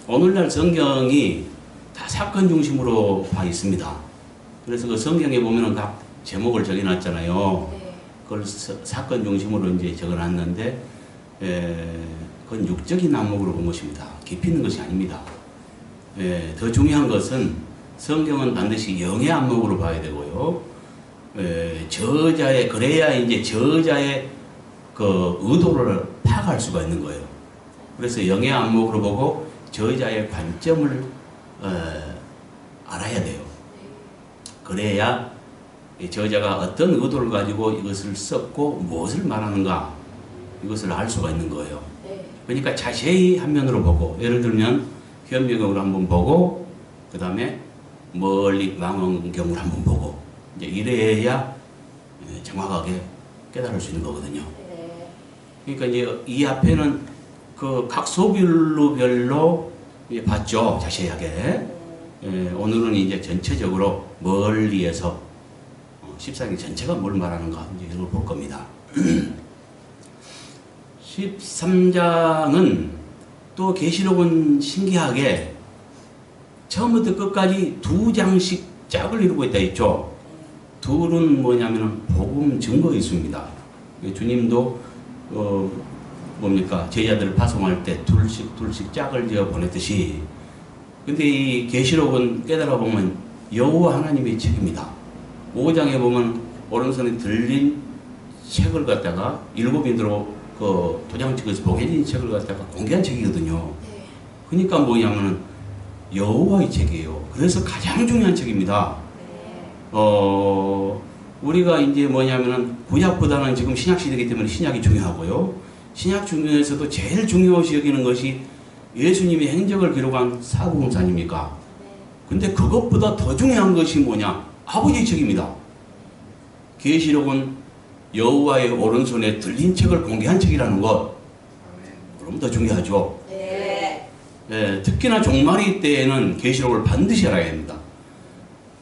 오늘날 성경이 다 사건 중심으로 와 있습니다. 그래서 그 성경에 보면은 각 제목을 적어놨잖아요. 네. 그걸 사건 중심으로 이제 적어놨는데, 그건 육적인 안목으로 본 것입니다. 깊이 있는 것이 아닙니다. 더 중요한 것은 성경은 반드시 영의 안목으로 봐야 되고요. 저자의, 그래야 이제 저자의 그 의도를 파악할 수가 있는 거예요. 그래서 영의 안목으로 보고 저자의 관점을 알아야 돼요. 그래야 저자가 어떤 의도를 가지고 이것을 썼고 무엇을 말하는가 이것을 알 수가 있는 거예요. 그러니까 자세히 한 면으로 보고, 예를 들면 현미경으로 한번 보고 그 다음에 멀리 망원경으로 한번 보고, 이제 이래야 정확하게 깨달을 수 있는 거거든요. 그러니까 이제 이 앞에는 그 각 소별로 봤죠, 자세하게. 오늘은 이제 전체적으로 멀리에서 14장 전체가 뭘 말하는가 이제 이걸 볼 겁니다. 13장은 또 계시록은 신기하게 처음부터 끝까지 2장씩 짝을 이루고 있다 했죠. 둘은 뭐냐면은 복음 증거 있습니다. 주님도 뭡니까, 제자들을 파송할 때 둘씩 짝을 지어 보냈듯이, 근데 이 계시록은 깨달아 보면 여호와 하나님의 책입니다. 5장에 보면 오른손에 들린 책을 갖다가 일곱인으로 그 도장찍어서 보게진 책을 갖다가 공개한 책이거든요. 그러니까 뭐냐면은 여호와의 책이에요. 그래서 가장 중요한 책입니다. 우리가 이제 뭐냐면은 구약보다는 지금 신약 시대이기 때문에 신약이 중요하고요. 신약 중에서도 제일 중요시 여기는 것이 예수님의 행적을 기록한 사복음서 아닙니까? 근데 그것보다 더 중요한 것이 뭐냐? 아버지의 책입니다. 계시록은 여호와의 오른손에 들린 책을 공개한 책이라는 것. 그럼 더 중요하죠. 특히나 종말의 때에는 계시록을 반드시 알아야 합니다.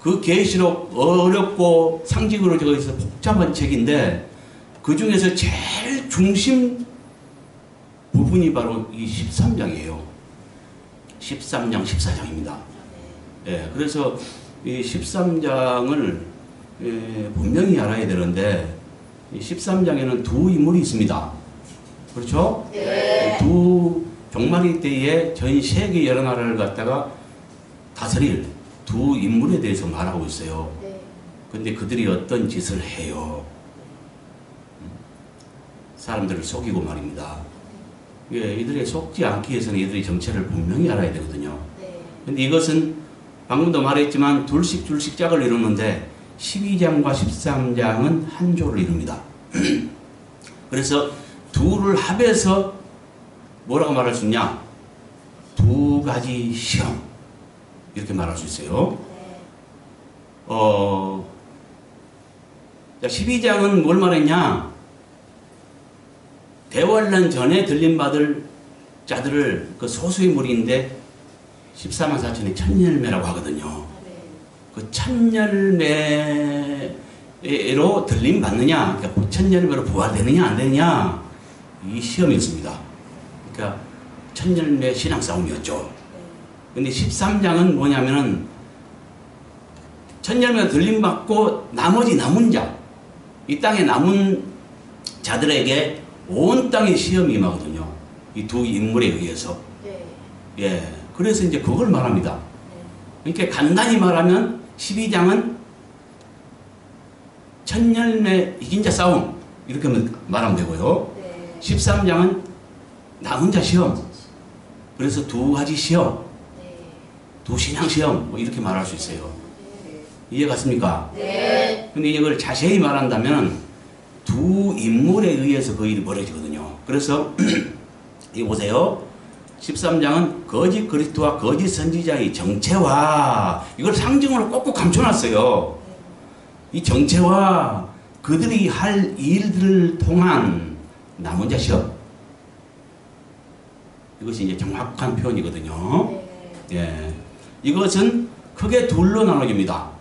그 계시록 어렵고 상징으로 적어있어 복잡한 책인데 그 중에서 제일 중심 부분이 바로 이 13장이에요. 13장, 14장입니다. 그래서 이 13장을 분명히 알아야 되는데, 이 13장에는 두 인물이 있습니다. 그렇죠? 두 종말의 때에 전 세계 여러 나라를 갖다가 다스릴 두 인물에 대해서 말하고 있어요. 근데 그들이 어떤 짓을 해요? 사람들을 속이고 말입니다. 이들이 속지 않기 위해서는 이들의 정체를 분명히 알아야 되거든요. 근데 이것은 방금도 말했지만 둘씩 짝을 이루는데 12장과 13장은 한 조를 이룹니다. 그래서 둘을 합해서 뭐라고 말할 수 있냐? 두 가지 시험, 이렇게 말할 수 있어요. 12장은 뭘 말했냐? 대환란 전에 들림받을 자들을, 그 소수의 무리인데 14만 4천의 천열매라고 하거든요. 그 천열매로 들림받느냐, 그러니까 천열매로 부활되느냐 안 되느냐, 이 시험이 있습니다. 그러니까 천열매 신앙 싸움이었죠. 근데 13장은 뭐냐면은 천열매가 들림받고 나머지 남은 자, 이 땅에 남은 자들에게 온 땅의 시험이 임하거든요. 이 두 인물에 의해서. 그래서 이제 그걸 말합니다. 그러니까 간단히 말하면 12장은 천열매 이긴 자 싸움, 이렇게 말하면 되고요. 13장은 남은 자 시험. 그래서 두 가지 시험, 두 신앙 시험, 뭐 이렇게 말할 수 있어요. 이해 갔습니까? 근데 이걸 자세히 말한다면 두 인물에 의해서 그 일이 벌어지거든요. 그래서 이거 보세요. 13장은 거짓 그리스도와 거짓 선지자의 정체와, 이걸 상징으로 꼭꼭 감춰놨어요. 이 정체와 그들이 할 일들을 통한 남은 자 시험, 이것이 이제 정확한 표현이거든요. 이것은 크게 둘로 나눠집니다.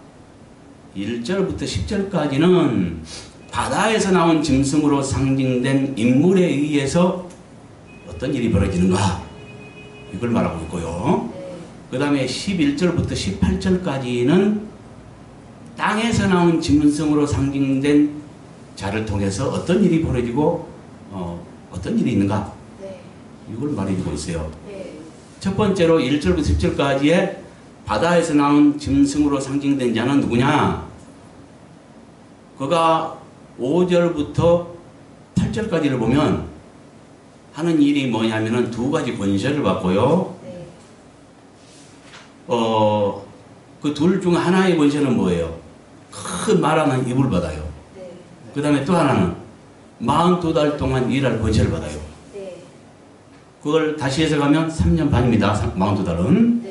1절부터 10절까지는 바다에서 나온 짐승으로 상징된 인물에 의해서 어떤 일이 벌어지는가, 이걸 말하고 있고요. 그 다음에 11절부터 18절까지는 땅에서 나온 짐승으로 상징된 자를 통해서 어떤 일이 벌어지고 어떤 일이 있는가, 이걸 말해주고 있어요. 첫 번째로 1절부터 10절까지의 바다에서 나온 짐승으로 상징된 자는 누구냐? 그가 5절부터 8절까지를 보면 하는 일이 뭐냐면은 두 가지 권세를 받고요. 그 둘 중 하나의 권세는 뭐예요? 큰 말하는 입을 받아요. 그 다음에 또 하나는 42달 동안 일할 권세를 받아요. 그걸 다시 해석하면 3년 반입니다. 42달은.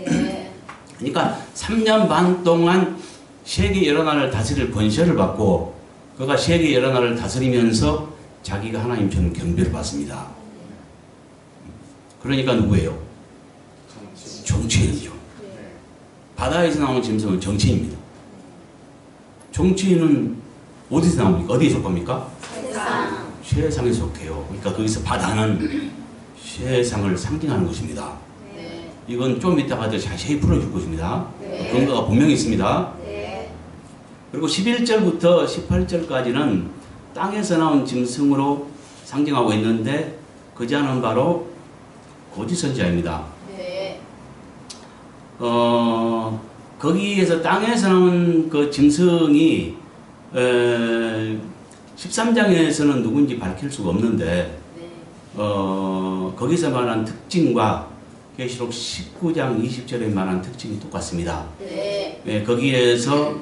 그러니까 3년 반 동안 세계 여러 나라를 다스릴 권세를 받고 그가 세계 여러 나라를 다스리면서 자기가 하나님처럼 경배를 받습니다. 그러니까 누구예요? 정치인이죠. 바다에서 나오는 짐승은 정치인입니다. 정치인은 어디서 나옵니까? 어디에 속합니까? 세상에 속해요. 그러니까 거기서 바다는 세상을 상징하는 것입니다. 이건 좀 이따가 더 자세히 풀어줄 것입니다. 근거가 분명히 있습니다. 그리고 11절부터 18절까지는 땅에서 나온 짐승으로 상징하고 있는데 그 자는 바로 거짓 선지자입니다. 거기에서 땅에서 나온 그 짐승이 13장에서는 누군지 밝힐 수가 없는데 거기서 말한 특징과 계시록 19장 20절에 말한 특징이 똑같습니다. 거기에서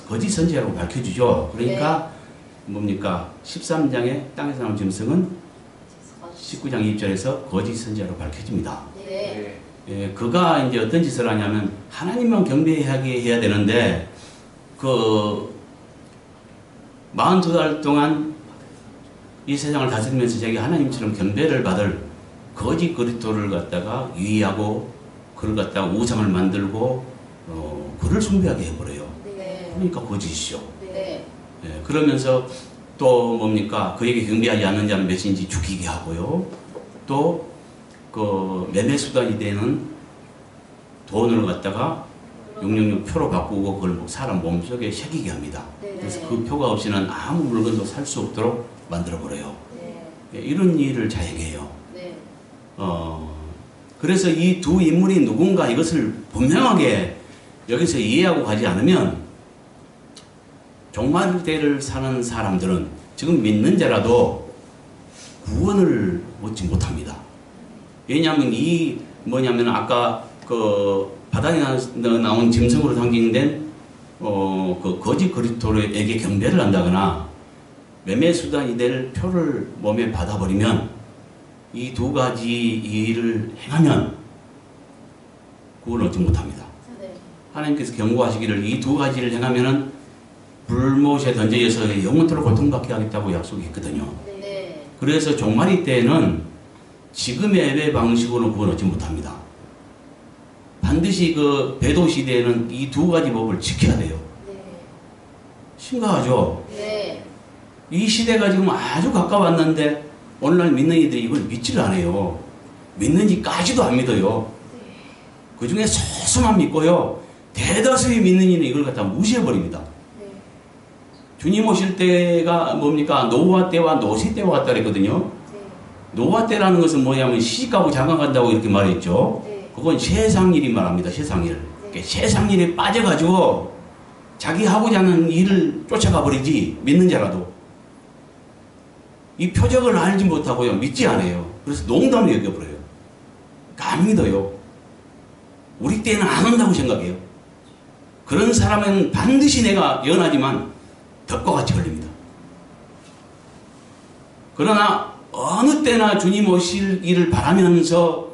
거짓 선지자라고 밝혀주죠. 그러니까 뭡니까? 13장에 땅에서 나온 짐승은 19장 20절에서 거짓 선지자로 밝혀집니다. 그가 이제 어떤 짓을 하냐면 하나님만 경배하게 해야 되는데 그 42달 동안 이 세상을 다스리면서 자기 하나님처럼 경배를 받을 거짓 그리스도를 갖다가 유의하고 그를 갖다가 우상을 만들고 그를 숭배하게 해버려요. 그러니까 거짓이죠. 그러면서 또 뭡니까? 그에게 경배하지 않는 자는 몇인지 죽이게 하고요. 또 그 매매 수단이 되는 돈을 갖다가 666 표로 바꾸고 그걸 사람 몸속에 새기게 합니다. 그래서 그 표가 없이는 아무 물건도 살 수 없도록 만들어버려요. 이런 일을 자행해요. 그래서 이 두 인물이 누군가 이것을 분명하게 여기서 이해하고 가지 않으면 종말 때를 사는 사람들은 지금 믿는 자라도 구원을 얻지 못합니다. 왜냐하면 이 뭐냐면 아까 그 바다에 나온 짐승으로 상징된 그 거짓 그리스도에게 경배를 한다거나 매매 수단이 될 표를 몸에 받아버리면 이 두 가지 일을 행하면 구원을 얻지 못합니다. 하나님께서 경고하시기를 이 두 가지를 행하면은 불못에 던져져서 영원토록 고통받게 하겠다고 약속했거든요. 그래서 종말이 때에는 지금의 예배 방식으로는 구원 얻지 못합니다. 반드시 그 배도 시대에는 이 두 가지 법을 지켜야 돼요. 심각하죠? 이 시대가 지금 아주 가까웠는데 오늘날 믿는 이들이 이걸 믿지를 않아요. 믿는지까지도 안 믿어요. 그 중에 소수만 믿고요. 대다수의 믿는 이는 이걸 갖다 무시해버립니다. 주님 오실 때가 뭡니까? 노아 때와 노시 때와 같다 그랬거든요. 노아 때라는 것은 뭐냐면 시집가고 장가간다고 이렇게 말했죠. 그건 세상일이 말합니다. 세상일. 세상일에 빠져가지고 자기 하고자 하는 일을 쫓아가 버리지, 믿는 자라도. 이 표적을 알지 못하고요. 믿지 않아요. 그래서 농담을 여겨버려요. 안 믿어요. 우리 때는 안 온다고 생각해요. 그런 사람은 반드시 내가 연하지만 덕과 같이 걸립니다. 그러나 어느 때나 주님 오시기를 바라면서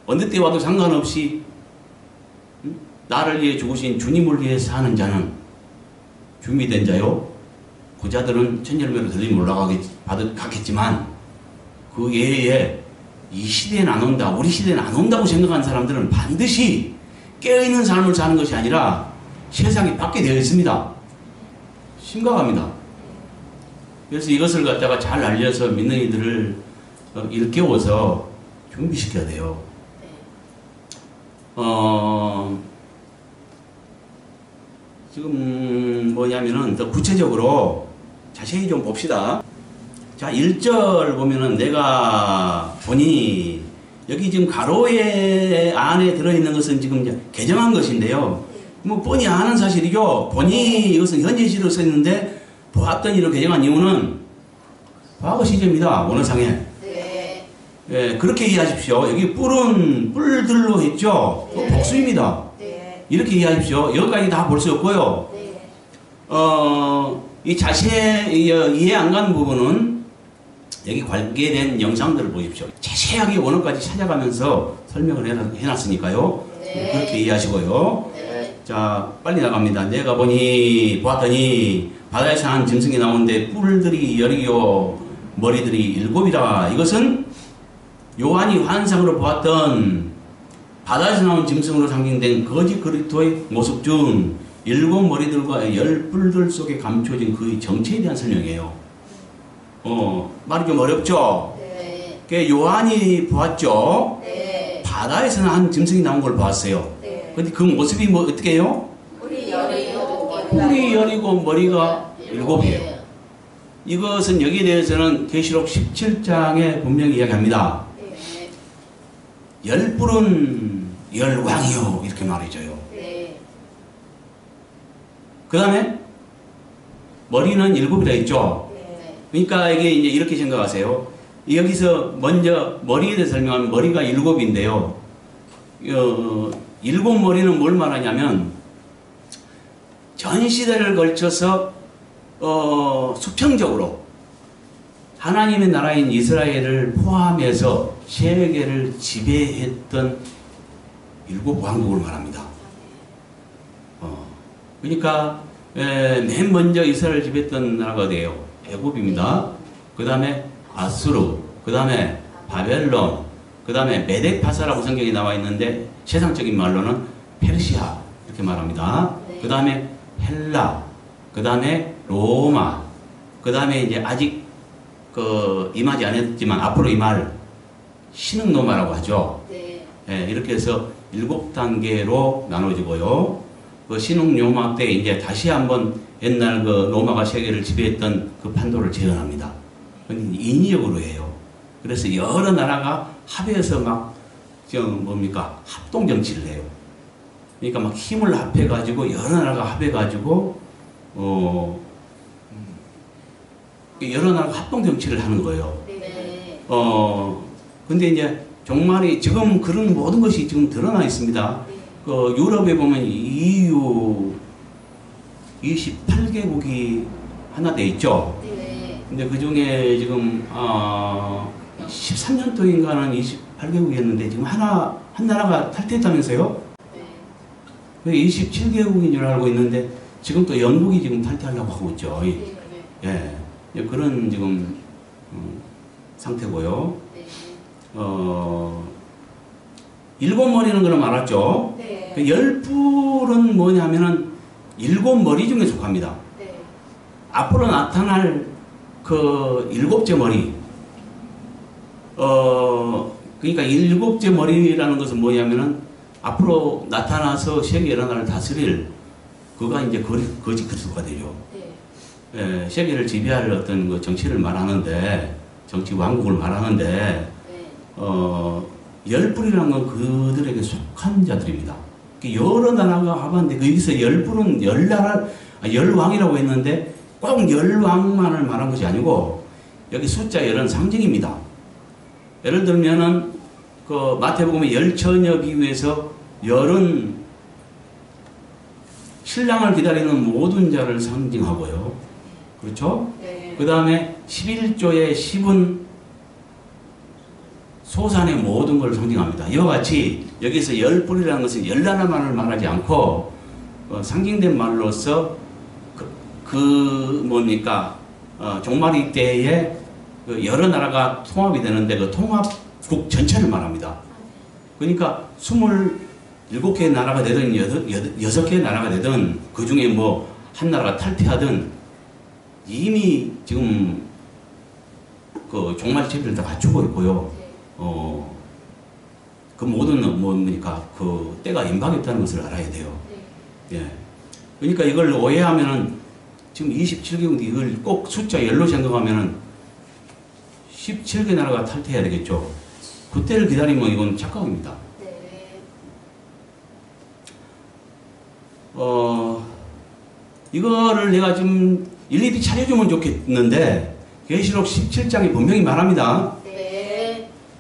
어느 때 와도 상관없이 나를 위해 죽으신 주님을 위해 사는 자는 준비된 자요. 그 자들은 천열매로 들림에 올라가겠지만 그 외에 이 시대에는 안 온다, 우리 시대에는 안 온다고 생각하는 사람들은 반드시 깨어있는 삶을 사는 것이 아니라 세상에 밖에 되어 있습니다. 심각합니다. 그래서 이것을 갖다가 잘 알려서 믿는 이들을 일깨워서 준비시켜야 돼요. 지금 뭐냐면은 더 구체적으로 자세히 좀 봅시다. 자, 1절 보면은 내가 보니 여기 지금 가로의 안에 들어있는 것은 지금 이제 개정한 것인데요. 뭐 뻔히 아는 사실이죠. 보니 이것은 현재 시로 써 있는데 보았더니로 개정한 이유는 과거 시제입니다. 원어상에. 네. 예, 그렇게 이해하십시오. 여기 뿔은 뿔들로 했죠. 네. 복수입니다. 네. 이렇게 이해하십시오. 여기까지 다 볼 수 없고요. 네. 이 자세히 이해 안 가는 부분은 여기 관계된 영상들을 보십시오. 자세하게 원어까지 찾아가면서 설명을 해놨으니까요. 네. 그렇게 이해하시고요. 네. 자, 빨리 나갑니다. 내가 보았더니 바다에 사는 짐승이 나오는데 뿔들이 10이요 머리들이 7이라. 이것은 요한이 환상으로 보았던 바다에서 나온 짐승으로 상징된 거짓 그리스도의 모습 중 7 머리들과 10 뿔들 속에 감춰진 그의 정체에 대한 설명이에요. 말이 좀 어렵죠? 네. 그 요한이 보았죠? 네. 바다에서 난 짐승이 나온 걸 보았어요. 네. 근데 그 모습이 뭐 어떻게 해요? 뿔이 10이요. 뿔이 10이고 머리가 7이에요. 이것은 여기에 대해서는 계시록 17장에 분명히 이야기합니다. 네. 10뿔은 10왕이요 이렇게 말해줘요. 네. 그 다음에 머리는 7이라 했죠. 네. 그러니까 이게 이제 이렇게 생각하세요. 여기서 먼저 머리에 대해서 설명하면 머리가 7인데요. 7 머리는 뭘 말하냐면 전 시대를 걸쳐서 수평적으로 하나님의 나라인 이스라엘을 포함해서 세계를 지배했던 7 왕국을 말합니다. 그러니까 맨 먼저 이스라엘을 지배했던 나라가 어디예요? 애굽입니다. 그 다음에 아수르, 그 다음에 바벨론, 그 다음에 메데파사라고 성경에 나와 있는데 세상적인 말로는 페르시아 이렇게 말합니다. 그 다음에 헬라, 그 다음에 로마, 그 다음에 이제 아직 임하지 않았지만 앞으로 임할 신흥로마라고 하죠. 네. 이렇게 해서 7단계로 나눠지고요. 그 신흥로마 때 이제 다시 한번 옛날 그 로마가 세계를 지배했던 그 판도를 재현합니다. 인위적으로 해요. 그래서 여러 나라가 합해서 막 합동 정치를 해요. 그러니까 막 힘을 합해가지고 여러 나라가 합해가지고 여러 나라가 합동 정치를 하는 거예요. 네. 근데 이제 정말이 지금 그런 모든 것이 지금 드러나 있습니다. 그 유럽에 보면 EU 28개국이 하나 돼 있죠. 네. 근데 그 중에 지금 13년도인가는 28개국이었는데 지금 한 나라가 탈퇴했다면서요? 네. 27개국인 줄 알고 있는데 지금 또 영국이 지금 탈퇴하려고 하고 있죠. 네. 예, 그런 지금 상태고요. 네. 7 머리는 그럼 알았죠? 네. 그 10뿔은 뭐냐면은 7 머리 중에 속합니다. 네. 앞으로 나타날 그 7째 머리. 그러니까 7째 머리라는 것은 뭐냐면은 앞으로 나타나서 세계 여러 나라를 다스릴 그가 이제 거짓 그리스도가 되죠. 네. 세계를 지배할 어떤 그 정치를 말하는데, 정치 왕국을 말하는데, 네. 10뿔이라는 건 그들에게 속한 자들입니다. 여러 나라가 합한데, 거기서 10뿔은 10나라, 10왕이라고 했는데, 꼭 10왕만을 말한 것이 아니고, 여기 숫자 10은 상징입니다. 예를 들면은, 그 마태복음의 10처녀 비유에서 10은 신랑을 기다리는 모든 자를 상징하고요. 그렇죠? 네. 그 다음에 11조의 10은 소산의 모든 걸 상징합니다. 이와 같이 여기서 10뿔이라는 것은 10나라만을 말하지 않고 상징된 말로서 종말이 때에 그 여러 나라가 통합이 되는데 그 통합국 전체를 말합니다. 그러니까 27개의 나라가 되든 6개의 나라가 되든 그 중에 뭐 한 나라가 탈퇴하든 이미 지금 그 종말 체비를 다 갖추고 있고요. 그 모든 뭡니까 그 때가 임박했다는 것을 알아야 돼요. 예. 그러니까 이걸 오해하면은 지금 27개국인데 이걸 꼭 숫자 10로 생각하면은 17개 나라가 탈퇴해야 되겠죠. 그때를 기다리면 이건 착각입니다. 이거를 내가 좀 일일이 차려주면 좋겠는데 계시록 17장에 분명히 말합니다.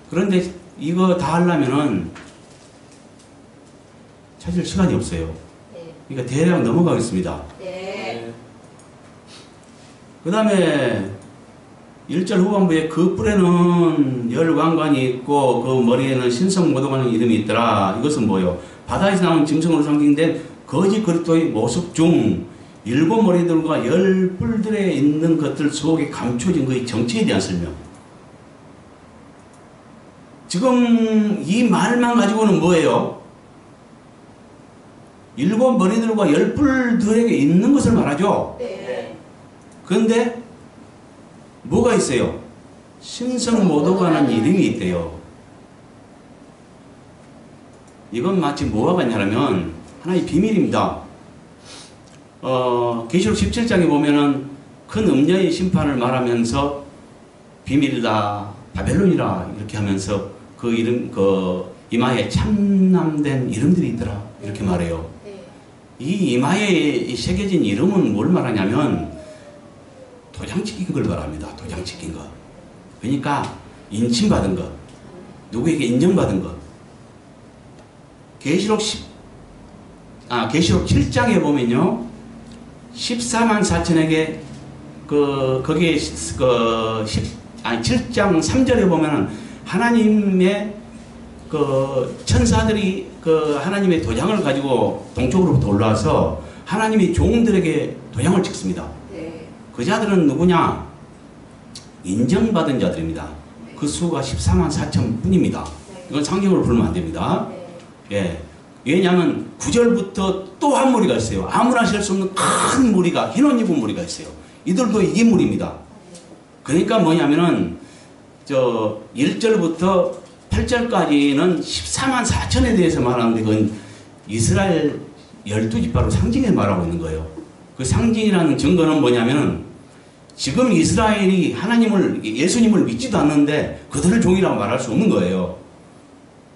그런데 이거 다 하려면은 찾을 시간이 없어요. 그러니까 대략 넘어가겠습니다. 그 다음에 1절 후반부에 그 뿔에는 열왕관이 있고 그 머리에는 신성모독하는 이름이 있더라. 이것은 뭐예요? 바다에서 나온 짐승으로 상징된 거짓 그리스도의 모습 중 7머리들과 10뿔들에 있는 것들 속에 감춰진 그의 정체에 대한 설명. 지금 이 말만 가지고는 뭐예요? 7머리들과 10뿔들에게 있는 것을 말하죠. 그런데 뭐가 있어요? 신성모독하는 이름이 있대요. 이건 마치 뭐와 같냐면 하나의 비밀입니다. 계시록 17장에 보면은 큰 음녀의 심판을 말하면서 비밀이다, 바벨론이라 이렇게 하면서 그 이름, 그 이마에 참남된 이름들이 있더라 이렇게 말해요. 이 이마에 새겨진 이름은 뭘 말하냐면 도장 찍힌 걸 말합니다. 도장 찍힌 거. 그러니까 인침받은 것, 누구에게 인정받은 것. 계시록 7장에 보면요, 14만 4천에게 거기에 7장 3절에 보면은 하나님의 천사들이 하나님의 도장을 가지고 동쪽으로부터 올라와서 하나님의 종들에게 도장을 찍습니다. 그 자들은 누구냐? 인정받은 자들입니다. 그 수가 14만 4천 분입니다. 이건 상징으로 풀면 안 됩니다. 예. 왜냐하면 9절부터 또 한 무리가 있어요. 아무나 셀 수 없는 큰 무리가, 흰옷 입은 무리가 있어요. 이들도 이긴 무리입니다. 그러니까 뭐냐면은 1절부터 8절까지는 14만 4천에 대해서 말하는데 그건 이스라엘 12지파로 상징에 말하고 있는 거예요. 그 상징이라는 증거는 뭐냐면은 지금 이스라엘이 예수님을 믿지도 않는데 그들을 종이라고 말할 수 없는 거예요.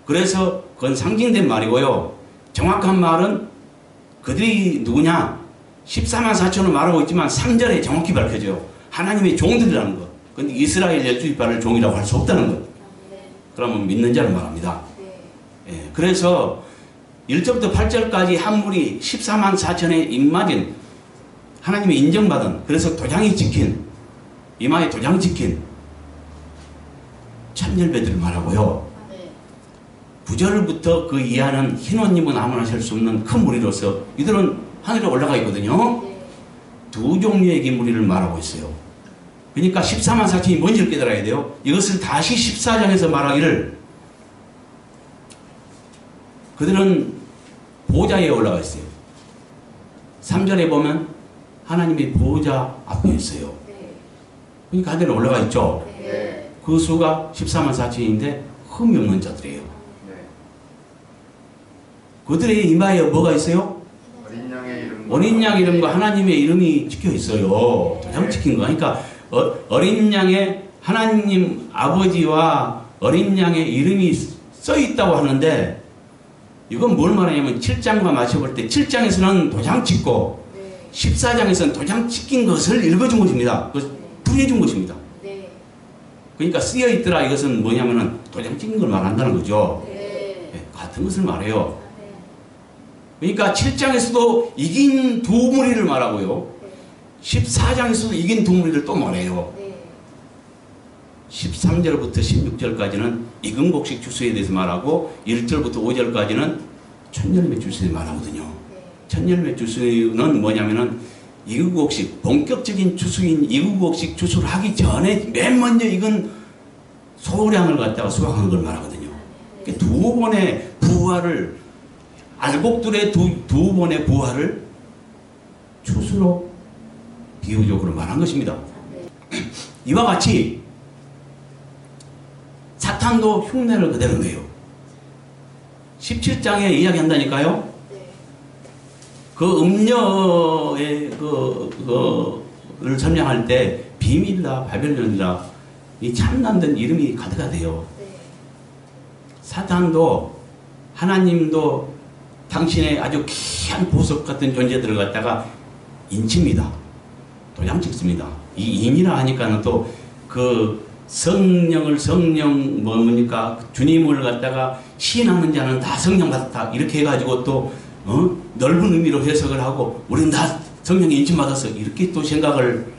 그래서 그건 상징된 말이고요. 정확한 말은 그들이 누구냐? 14만 4천을 말하고 있지만 3절에 정확히 밝혀져요. 하나님의 종들이라는 것. 근데 이스라엘 12지파를 종이라고 할 수 없다는 것. 그러면 믿는 자를 말합니다. 예, 그래서 1절부터 8절까지 한 무리 14만 4천에 입맞은 하나님의 인정받은, 그래서 도장이 찍힌, 이마에 도장 찍힌 천열배들을 말하고요. 9절부터 그 이하는 흰옷 입은 아무나 셀 수 없는 큰 무리로서 이들은 하늘에 올라가 있거든요. 두 종류의 긴 무리를 말하고 있어요. 그러니까 14만 4천이 뭔지를 깨달아야 돼요. 이것을 다시 14장에서 말하기를 그들은 보좌에 올라가 있어요. 3절에 보면 하나님의 보좌 앞에 있어요. 그러니까 하늘에 올라가 있죠. 그 수가 14만 4천인데 흠이 없는 자들이에요. 그들의 이마에 뭐가 있어요? 어린 양 이름과 하나님의 이름이 찍혀 있어요. 도장 찍힌 거. 그러니까 어린 양의 하나님 아버지와 어린 양의 이름이 써 있다고 하는데 이건 뭘 말하냐면 7장과 맞춰볼 때 7장에서는 도장 찍고 14장에서는 도장 찍힌 것을 읽어준 것입니다. 풀이해준 것입니다. 그러니까 쓰여 있더라 이것은 뭐냐면은 도장 찍힌 걸 말한다는 거죠. 같은 것을 말해요. 그러니까 7장에서도 이긴 두 무리를 말하고요. 14장에서도 이긴 두 무리를 또 말해요. 13절부터 16절까지는 이근곡식 주수에 대해서 말하고 1절부터 5절까지는 천열매 주수에 말하거든요. 천열매 주수는 뭐냐면은 이근곡식, 본격적인 주수인 이근곡식 주수를 하기 전에 맨 먼저 익은 소량을 갖다가 수확하는 걸 말하거든요. 그러니까 두 번의 부활을 알곡들의 두 번의 부활을 추수로 비유적으로 말한 것입니다. 이와 같이 사탄도 흉내를 그대로 내요. 17장에 이야기한다니까요. 네. 그 음녀의 그를 설명할 때 비밀이라 바벨론이라 이 참남된 이름이 가득하대요. 네. 사탄도 하나님도 당신의 아주 귀한 보석 같은 존재들을 갖다가 인칩니다. 도장 찍습니다. 이 인이라 하니까는 또 그 성령 뭡니까 주님을 갖다가 시인하는 자는 다 성령 같다 이렇게 해가지고 또 넓은 의미로 해석을 하고 우리는 다 성령의 인침 받았어 이렇게 또 생각을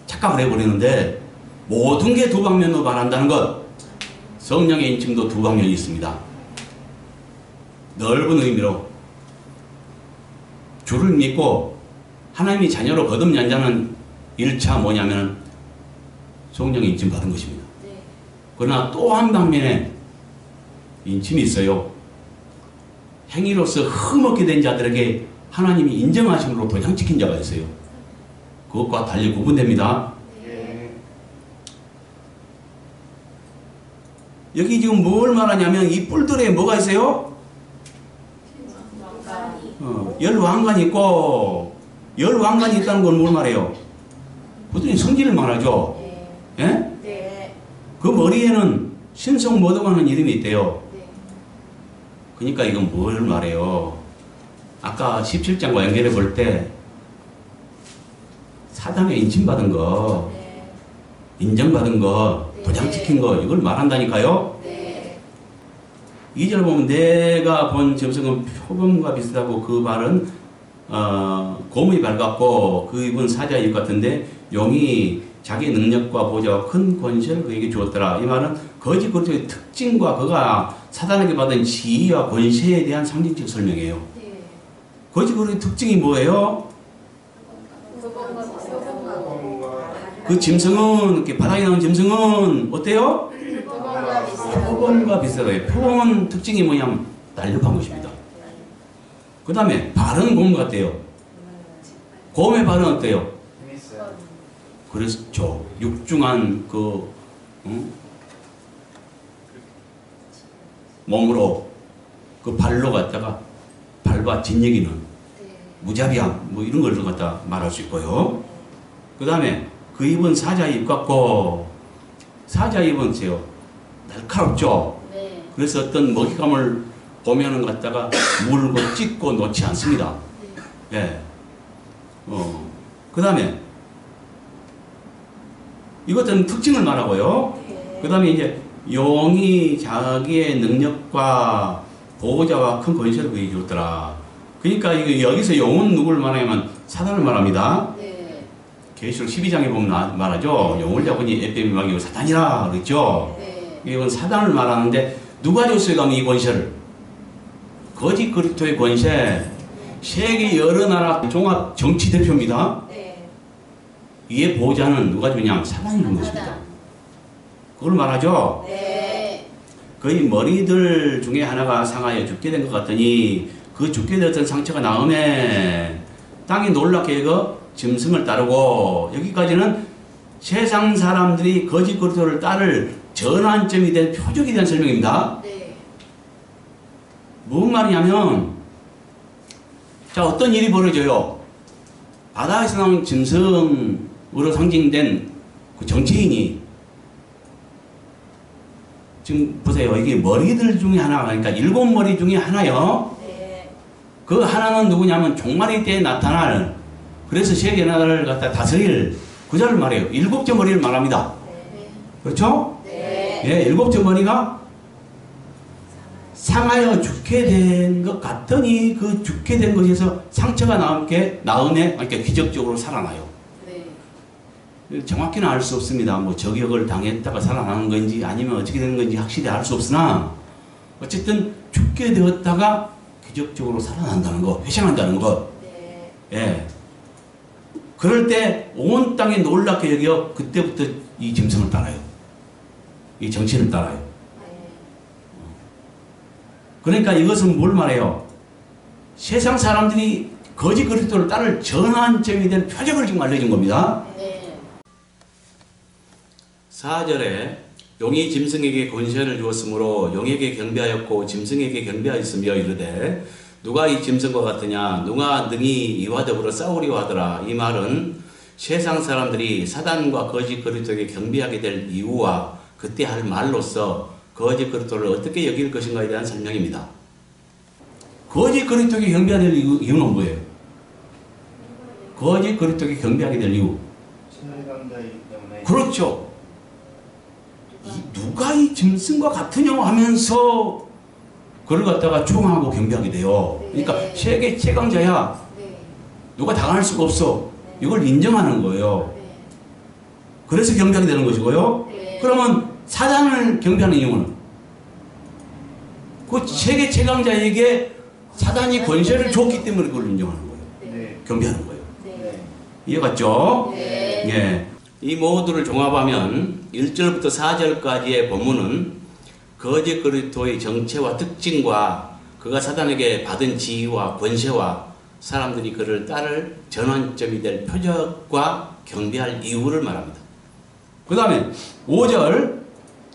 착각을 해버리는데 모든 게 두 방면으로 말한다는 것. 성령의 인침도 두 방면이 있습니다. 넓은 의미로 주를 믿고 하나님이 자녀로 거듭난 자는 1차 뭐냐면 성령의 인침 받은 것입니다. 네. 그러나 또 한 방면에 인침이 있어요. 행위로서 흠없게 된 자들에게 하나님이 인정하심으로 도장 찍힌 자가 있어요. 그것과 달리 구분됩니다. 네. 여기 지금 뭘 말하냐면 이 뿔들에 뭐가 있어요? 왕관이. 열왕관이 있고 열왕관이 있다는 건 뭘 말해요? 보통 성질을 말하죠. 네. 예? 네. 그 머리에는 신성 모독하는 이름이 있대요. 네. 그러니까 이건 뭘 말해요? 아까 17장과 연결해 볼 때 사단에 인침받은 거, 네. 인정받은 거, 도장 찍힌 거 이걸 말한다니까요. 네. 2절 보면 내가 본 점성은 표범과 비슷하고 그 발은 곰의 발 같고 그 입은 사자의 입 같은데 용이 자기 능력과 보좌와 큰 권세를 그에게 주었더라. 이 말은 거짓 그리스도의 특징과 그가 사단에게 받은 지위와 권세에 대한 상징적 설명이에요. 네. 거짓 그리스도의 특징이 뭐예요? 그 짐승은 이렇게 바닥에 나온 짐승은 어때요? 표범과 비슷하고. 표범과 비슷해요. 표범은 특징이 뭐냐면 날렵한 것입니다. 그 다음에 발은 곰 같대요. 곰의 발은 어때요? 그렇죠. 육중한 그 몸으로 그 발로 갖다가 발과 뒷얘기는 무자비함 뭐 이런 걸 갖다 말할 수 있고요. 그 다음에 그 입은 사자 입 같고 사자 입은 세요. 날카롭죠. 네. 그래서 어떤 먹잇감을 보면은 갖다가 물고 찢고 놓지 않습니다. 예. 그 다음에 이것들은 특징을 말하고요. 그 다음에 이제 용이 자기의 능력과 보호자와 큰 권세를 그에게 줬더라. 그러니까 여기서 용은 누구를 말하냐면 사단을 말합니다. 네. 계시록 12장에 보면 말하죠. 용을 잡으니 에베미 마귀고 사탄이라 그랬죠. 네. 이건 사단을 말하는데 누가 줬어요? 그럼 이 권세를? 거짓 그리스도의 권세. 세계 여러 나라 종합 정치 대표입니다. 네. 이에 보호자는 누가 주냐? 사단이 준 것입니다. 그걸 말하죠. 네. 거의 머리들 중에 하나가 상하여 죽게 된 것 같더니 그 죽게 되었던 상처가 나음에 땅이 놀랍게 그 짐승을 따르고 여기까지는 세상 사람들이 거짓 그리스도를 따를 전환점이 된 표적에 대한 설명입니다. 네. 무슨 말이냐면 자 어떤 일이 벌어져요. 바다에서 나온 짐승으로 상징된 그 정치인이 지금 보세요. 이게 머리들 중에 하나 그러니까 7머리 중에 하나요. 네. 그 하나는 누구냐면 종말의 때에 나타날 그래서 세계 나라를 갖다 다스릴 그 자를 말해요. 7째 머리를 말합니다. 네. 그렇죠? 네. 예, 7째 머리가 상하여 죽게 된 것 같더니 그 죽게 된 것에서 상처가 나음에 그러니까 기적적으로 살아나요. 네. 정확히는 알 수 없습니다. 뭐 저격을 당했다가 살아나는 건지 아니면 어떻게 되는 건지 확실히 알 수 없으나 어쨌든 죽게 되었다가 기적적으로 살아난다는 거, 회생한다는 것. 네. 예. 그럴 때 온 땅이 놀랍게 여겨 그때부터 이 짐승을 따라요. 이 정치를 따라요. 네. 그러니까 이것은 뭘 말해요? 세상 사람들이 거짓 그리스도를 따를 전환점이 된 표적을 지금 알려준 겁니다. 네. 4절에 용이 짐승에게 권세를 주었으므로 용에게 경배하였고 짐승에게 경배하였으며 이르되 누가 이 짐승과 같으냐 누가 능히 이와 더불어 싸우리와 하더라. 이 말은 세상 사람들이 사단과 거짓 그리스도에게 경배하게 될 이유와 그때 할 말로서 거짓 그리스도를 어떻게 여길 것인가에 대한 설명입니다. 거짓 그리스도에게 경배하게 될 이유는 뭐예요? 거짓 그리스도에게 경배하게 될 이유. 신뢰감자이기 때문에. 그렇죠. 누가 이 짐승과 같으냐 하면서 그걸 갖다가 추앙하고 경배하게 돼요. 그러니까 네. 세계 최강자야. 네. 누가 당할 수가 없어. 이걸 인정하는 거예요. 네. 그래서 경배하게 되는 것이고요. 네. 그러면 사단을 경배하는 이유는 그 세계 최강자에게 사단이 권세를 줬기 때문에 그걸 인정하는 거예요. 네. 경배하는 거예요. 네. 네. 이해갔죠? 네. 예. 이 모두를 종합하면 1절부터 4절까지의 본문은 거짓 그리스도의 정체와 특징과 그가 사단에게 받은 지위와 권세와 사람들이 그를 따를 전환점이 될 표적과 경배할 이유를 말합니다. 그 다음에 5절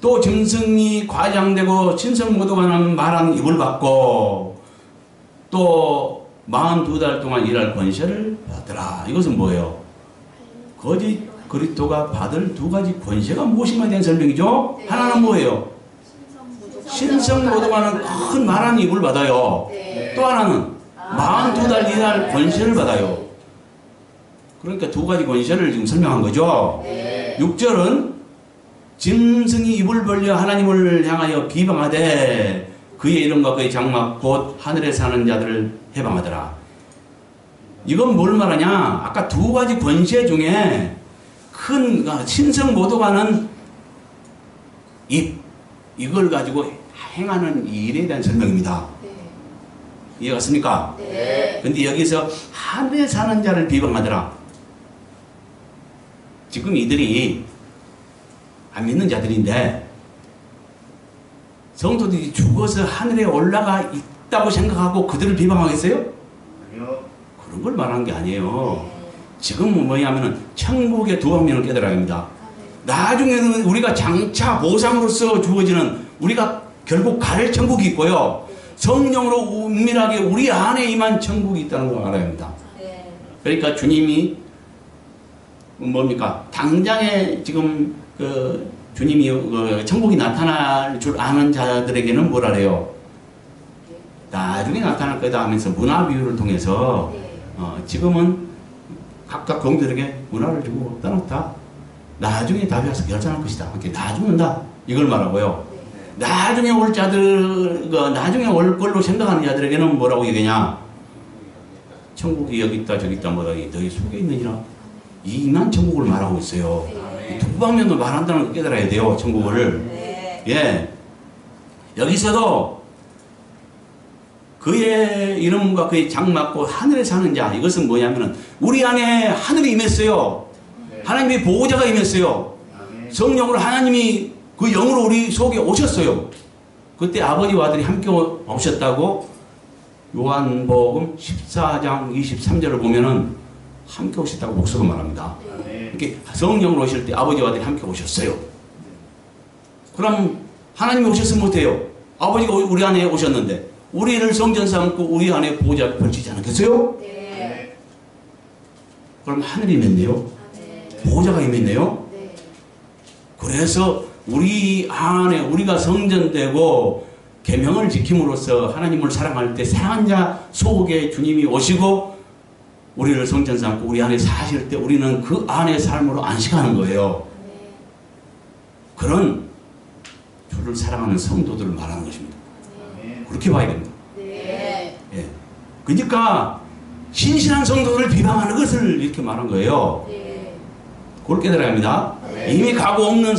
또 짐승이 과장되고 신성 모독하는 말하는 입을 받고 또 42달 동안 일할 권세를 받더라. 이것은 뭐예요? 거짓 그리스도가 받을 두 가지 권세가 무엇인가에 대한 설명이죠. 네. 하나는 뭐예요? 신성 모독하는 큰 말하는 입을 받아요. 네. 또 하나는 42달 일할 권세를 받아요. 그러니까 두 가지 권세를 지금 설명한 거죠. 네. 6절은 짐승이 입을 벌려 하나님을 향하여 비방하되 그의 이름과 그의 장막 곧 하늘에 사는 자들을 해방하더라. 이건 뭘 말하냐? 아까 두 가지 권세 중에 큰 신성 모독하는 입, 이걸 가지고 행하는 일에 대한 설명입니다. 네. 이해갔습니까? 네. 근데 여기서 하늘에 사는 자를 비방하더라. 지금 이들이 안 믿는 자들인데 성도들이 죽어서 하늘에 올라가 있다고 생각하고 그들을 비방하겠어요? 아니요. 그런 걸 말하는 게 아니에요. 지금 뭐냐면은 천국의 두 방면을 깨달아야 합니다. 나중에는 우리가 장차 보상으로서 주어지는 우리가 결국 갈 천국이 있고요. 성령으로 은밀하게 우리 안에 임한 천국이 있다는 걸 알아야 합니다. 네. 그러니까 주님이 뭡니까? 당장에 지금 그 주님이 그 천국이 나타날 줄 아는 자들에게는 뭐라 그래요? 나중에 나타날 거다 하면서 문화 비유를 통해서 지금은 각각 종들에게 문화를 주고 떠났다. 나중에 답이 와서 결정할 것이다. 이렇게 나중은다. 이걸 말하고요. 나중에 올 자들, 나중에 올 걸로 생각하는 자들에게는 뭐라고 얘기하냐? 천국이 여기 있다, 저기 있다, 뭐다, 너희 속에 있느니라. 이 임한 천국을 말하고 있어요. 네. 두 방면도 말한다는 걸 깨달아야 돼요, 천국을. 네. 예. 여기서도 그의 이름과 그의 장막고 하늘에 사는 자, 이것은 뭐냐면은 우리 안에 하늘이 임했어요. 네. 하나님의 보호자가 임했어요. 아멘. 성령으로 하나님이 그 영으로 우리 속에 오셨어요. 그때 아버지와 아들이 함께 오셨다고 요한복음 14장 23절을 보면은 함께 오셨다고 목소리가 말합니다. 아멘. 이렇게 성령으로 오실 때 아버지와 아들이 함께 오셨어요. 그럼 하나님이 오셨으면 못해요. 아버지가 우리 안에 오셨는데 우리를 성전 삼고 우리 안에 보호자를 펼치지 않았겠어요? 네. 네. 그럼 하늘이 임했네요. 네. 보호자가 임했네요. 네. 그래서 우리 안에 우리가 성전되고 계명을 지킴으로써 하나님을 사랑할 때 사랑한 자 속에 주님이 오시고 우리를 성전 삼고 우리 안에 사실 때 우리는 그 안의 삶으로 안식하는 거예요. 네. 그런 주를 사랑하는 성도들을 말하는 것입니다. 아멘. 그렇게 봐야 됩니다. 네. 예. 그러니까 신실한 성도들을 비방하는 것을 이렇게 말한 거예요. 네. 그걸 깨달아야 합니다. 네. 이미 가고 없는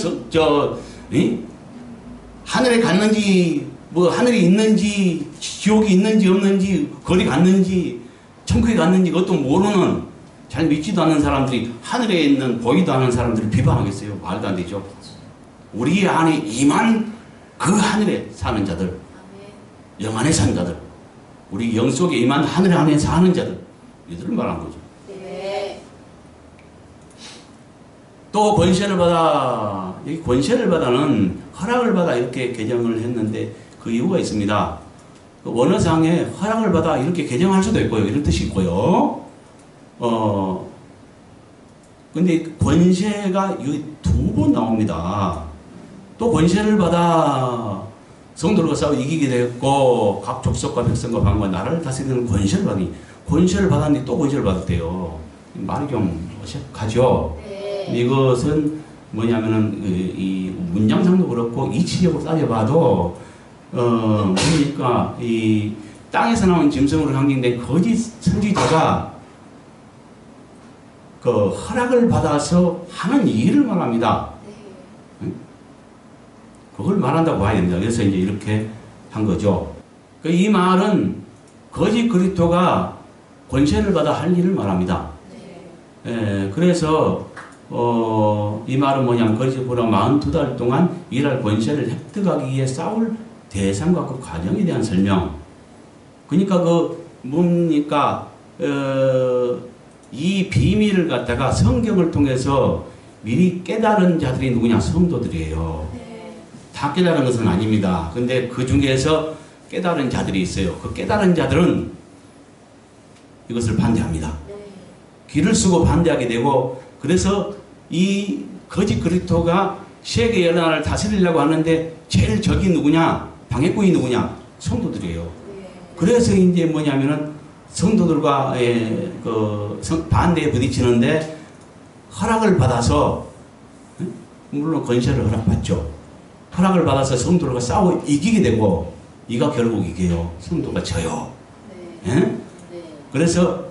하늘에 갔는지 뭐 하늘이 있는지 지옥이 있는지 없는지 거리 갔는지 천국에 갔는지 그것도 모르는 잘 믿지도 않는 사람들이 하늘에 있는 보이도 않는 사람들을 비방하겠어요? 말도 안 되죠. 우리 안에 임한 그 하늘에 사는 자들, 아멘. 영 안에 사는 자들, 우리 영 속에 임한 하늘 안에 사는 자들, 이들을 말하는 거죠. 네. 또 권세를 받아 여기 권세를 받아는 허락을 받아 이렇게 개정을 했는데 그 이유가 있습니다. 그 원어상에 허락을 받아 이렇게 개정할 수도 있고요. 이런 뜻이 있고요. 근데 권세가 여기 두 번 나옵니다. 또 권세를 받아 성도들과 싸워 이기게 됐고 각 족속과 백성과 방과 나라를 다스리는 권세를 받으니 권세를 받았는데 또 권세를 받았대요. 말이 좀 어색하죠. 네. 이것은 뭐냐면은 이 문장상도 그렇고 이치적으로 따져봐도 뭡니까 이 땅에서 나온 짐승으로 상징된 거짓 선지자가 그 허락을 받아서 하는 일을 말합니다. 네. 그걸 말한다고 봐야 됩니다. 그래서 이제 이렇게 한 거죠. 이 말은 거짓 그리스도가 권세를 받아 할 일을 말합니다. 네. 그래서 이 말은 뭐냐면 거짓 보라 42달 동안 일할 권세를 획득하기 위해 싸울 대상과 그 과정에 대한 설명. 그러니까 그 뭡니까 이 비밀을 갖다가 성경을 통해서 미리 깨달은 자들이 누구냐? 성도들이에요. 네. 다 깨달은 것은 아닙니다. 근데 그 중에서 깨달은 자들이 있어요. 그 깨달은 자들은 이것을 반대합니다. 네. 길을 쓰고 반대하게 되고, 그래서 이 거짓 그리스도가 세계 여러 나라를 다스리려고 하는데 제일 적이 누구냐? 방해꾼이 누구냐? 성도들이에요. 네. 그래서 이제 뭐냐면은 성도들과 반대에 부딪히는데 허락을 받아서, 물론 권세를 허락받죠. 허락을 받아서 성도들과 싸워 이기게 되고, 이가 결국 이겨요. 성도가 져요. 네. 예? 네. 그래서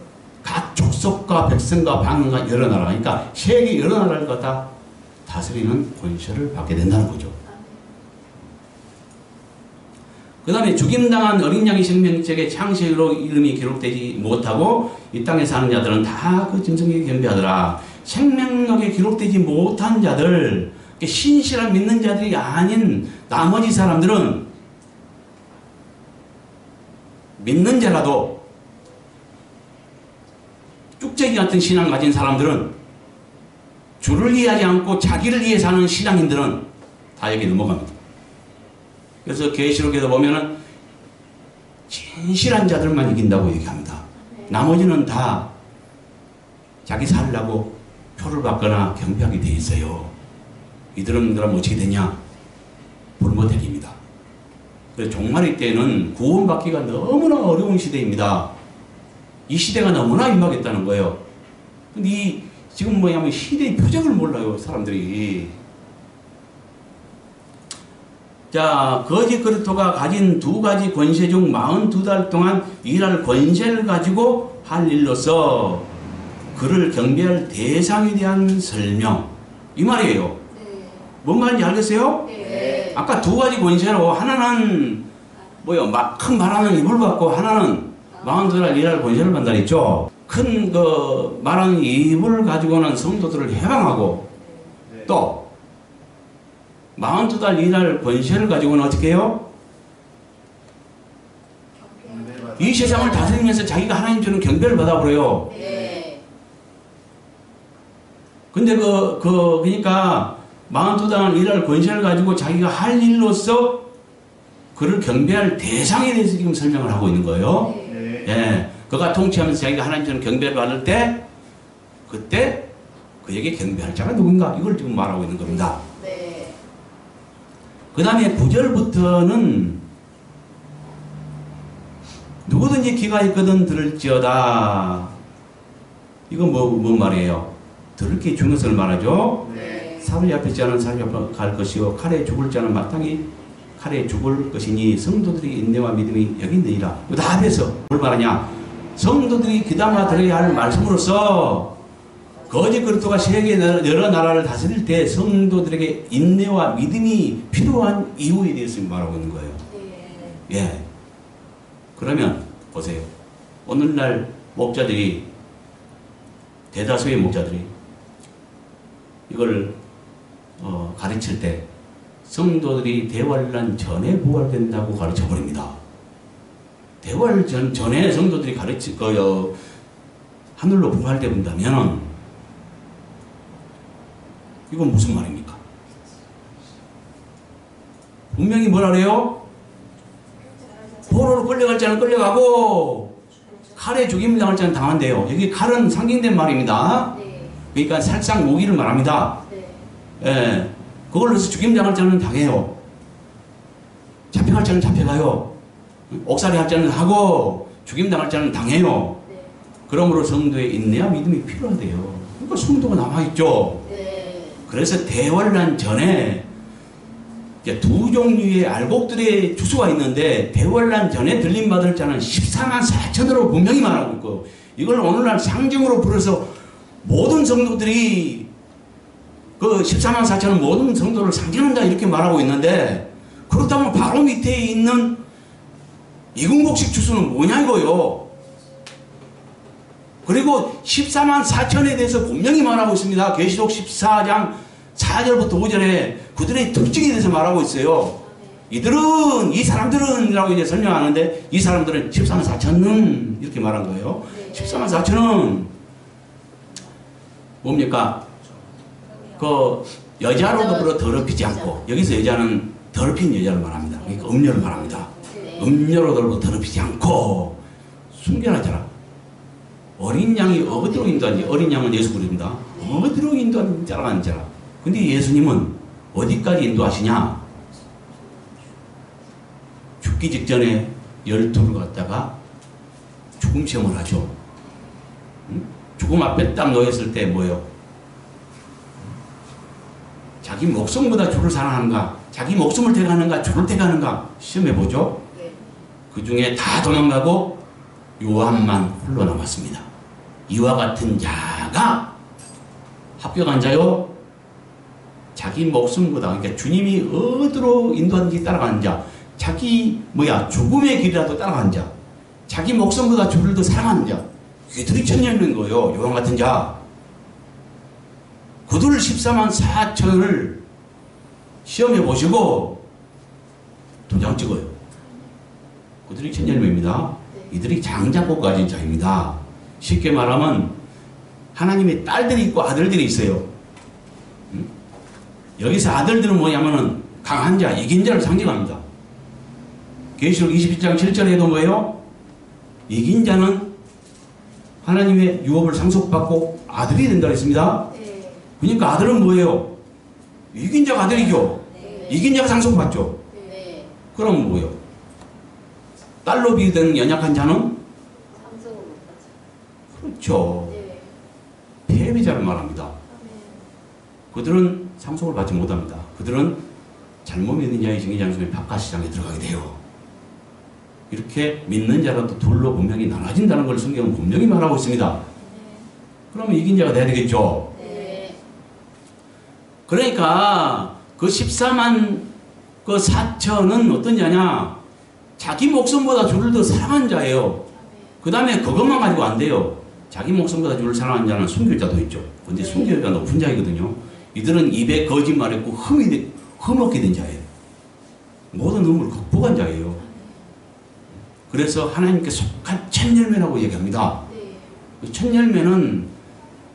각 족속과 백성과 방언과 여러 나라, 그러니까 세계 여러 나라를 갖다 다스리는 권세를 받게 된다는 거죠. 그 다음에 죽임당한 어린 양의 생명책에 창세기로 이름이 기록되지 못하고 이 땅에 사는 자들은 다 그 짐승에게 경배하더라. 생명록에 기록되지 못한 자들, 신실한 믿는 자들이 아닌 나머지 사람들은 믿는 자라도 쭉제기 같은 신앙 가진 사람들은 주를 이해하지 않고 자기를 위해 사는 신앙인들은 다 여기 넘어갑니다. 그래서 계시록에도 보면은 진실한 자들만 이긴다고 얘기합니다. 나머지는 다 자기 살려고 표를 받거나 경배하게 돼 있어요. 이들은 그럼 어떻게 되냐? 불모 때립니다. 그래서 종말의 때는 구원받기가 너무나 어려운 시대입니다. 이 시대가 너무나 임하겠다는 거예요. 근데 이 지금 뭐냐면 시대의 표적을 몰라요, 사람들이. 자, 거짓 그리스도가 가진 두 가지 권세 중 42달 동안 일할 권세를 가지고 할 일로서 그를 경배할 대상에 대한 설명. 이 말이에요. 네. 뭔 말인지 알겠어요? 네. 아까 두 가지 권세로 하나는 큰 말하는 입을 받고 하나는 42달 일할 권세를 받는다 했죠. 큰 말하는 입을 가지고는 성도들을 해방하고 네. 또 42달 일할 권세를 가지고는 어떻게 해요? 이 세상을 다스리면서 자기가 하나님 주는 경배를 받아버려요. 네. 근데 그러니까 42달 일할 권세를 가지고 자기가 할 일로서 그를 경배할 대상에 대해서 지금 설명을 하고 있는 거예요. 네. 예. 그가 통치하면서 자기가 하나님 주는 경배를 받을 때, 그때 그에게 경배할 자가 누군가? 이걸 지금 말하고 있는 겁니다. 네. 그 다음에 9절부터는 누구든지 귀가 있거든 들을지어다. 이건 뭔 말이에요? 들을 게 중요한 것을 말하죠. 네. 살을 잡힐 자는 살을 잡아 갈 것이요 칼에 죽을 자는 마땅히 칼에 죽을 것이니 성도들이 인내와 믿음이 여기 있느니라. 이거 다 합해서 뭘 말하냐? 성도들이 귀담아 들어야 할 말씀으로서 거짓 그리스도가 세계 여러 나라를 다스릴 때 성도들에게 인내와 믿음이 필요한 이유에 대해서 말하고 있는 거예요. 네. 예. 그러면 보세요. 오늘날 목자들이, 대다수의 목자들이 이걸 가르칠 때 성도들이 대환란 전에 부활된다고 가르쳐 버립니다. 대환 전에 성도들이 하늘로 부활돼 본다면 이건 무슨 말입니까? 분명히 뭐라 그래요? 포로로 끌려갈 자는 끌려가고 칼에 죽임을 당할 자는 당한대요. 여기 칼은 상징된 말입니다. 네. 그러니까 살상 모기를 말합니다. 네. 예, 그걸로 해서 죽임 당할 자는 당해요. 잡혀갈 자는 잡혀가요. 옥살이 할 자는 하고 죽임 당할 자는 당해요. 네. 그러므로 성도의 인내와 믿음이 필요하대요. 그러니까 성도가 남아있죠. 네. 그래서 대환란 전에 이제 두 종류의 알곡들의 주수가 있는데 대환란 전에 들림받을 자는 14만 4천으로 분명히 말하고 있고 이걸 오늘날 상징으로 풀어서 모든 성도들이 그 14만 4천은 모든 성도를 상징한다 이렇게 말하고 있는데 그렇다면 바로 밑에 있는 이군곡식 주수는 뭐냐 이거요. 그리고 14만 4천에 대해서 분명히 말하고 있습니다. 계시록 14장 4절부터 5절에 그들의 특징에 대해서 말하고 있어요. 이들은 이 사람들은 이라고 이제 설명하는데 이 사람들은 14만 4천은 이렇게 말한 거예요. 14만 4천은 뭡니까? 그 여자로도 더럽히지 않고 여기서 여자는 더럽힌 여자를 말합니다. 그러니까 음녀를 말합니다. 음녀로도 더럽히지 않고 순결하잖아. 어린 양이 어디로 인도하는지 어린 양은 예수 그립니다. 어디로 인도하는 자라는 자라. 근데 예수님은 어디까지 인도하시냐? 죽기 직전에 12를 갖다가 죽음 시험을 하죠. 죽음 앞에 딱 놓였을 때 뭐예요? 자기 목숨보다 주를 사랑하는가? 자기 목숨을 택하는가? 주를 택하는가? 시험해보죠. 그 중에 다 도망가고 요한만 홀로 남았습니다. 이와 같은 자가 합격한 자요. 자기 목숨보다 그러니까 주님이 어디로 인도하는지 따라가는 자, 자기 죽음의 길이라도 따라가는 자, 자기 목숨보다 주를 더 사랑하는 자, 그들이 천년인 거예요. 요한 같은 자. 그들 14만 4천을 시험해 보시고 도장 찍어요. 그들이 천년입니다. 이들이 장자국 가진 자입니다. 쉽게 말하면 하나님의 딸들이 있고 아들들이 있어요. 여기서 아들들은 뭐냐면은 강한 자, 이긴 자를 상징합니다. 계시록 21장 7절에도 뭐예요? 이긴 자는 하나님의 유업을 상속받고 아들이 된다 했습니다. 그러니까 아들은 뭐예요? 이긴 자가 아들이죠. 이긴 자가 상속받죠. 그럼 뭐예요? 딸로 비유되는 연약한 자는? 그렇죠. 패배자를 말합니다. 그들은 상속을 받지 못합니다. 그들은 잘못 믿는 자의 정의장소의 바깥시장에 들어가게 돼요. 이렇게 믿는 자라도 둘로 분명히 나눠진다는 걸 성경은 분명히 말하고 있습니다. 그러면 이긴 자가 돼야 되겠죠. 그러니까 그 14만 그 4천은 어떤 자냐? 자기 목숨보다 주를 더 사랑한 자예요. 그 다음에 그것만 가지고 안 돼요. 자기 목숨보다 주를 사랑하는 자는 순교자도 있죠. 근데 순교자가 높은 자이거든요. 이들은 입에 거짓말했고 흠없게 된 자예요. 모든 흠을 극복한 자예요. 그래서 하나님께 속한 천열매라고 얘기합니다. 그 천열매는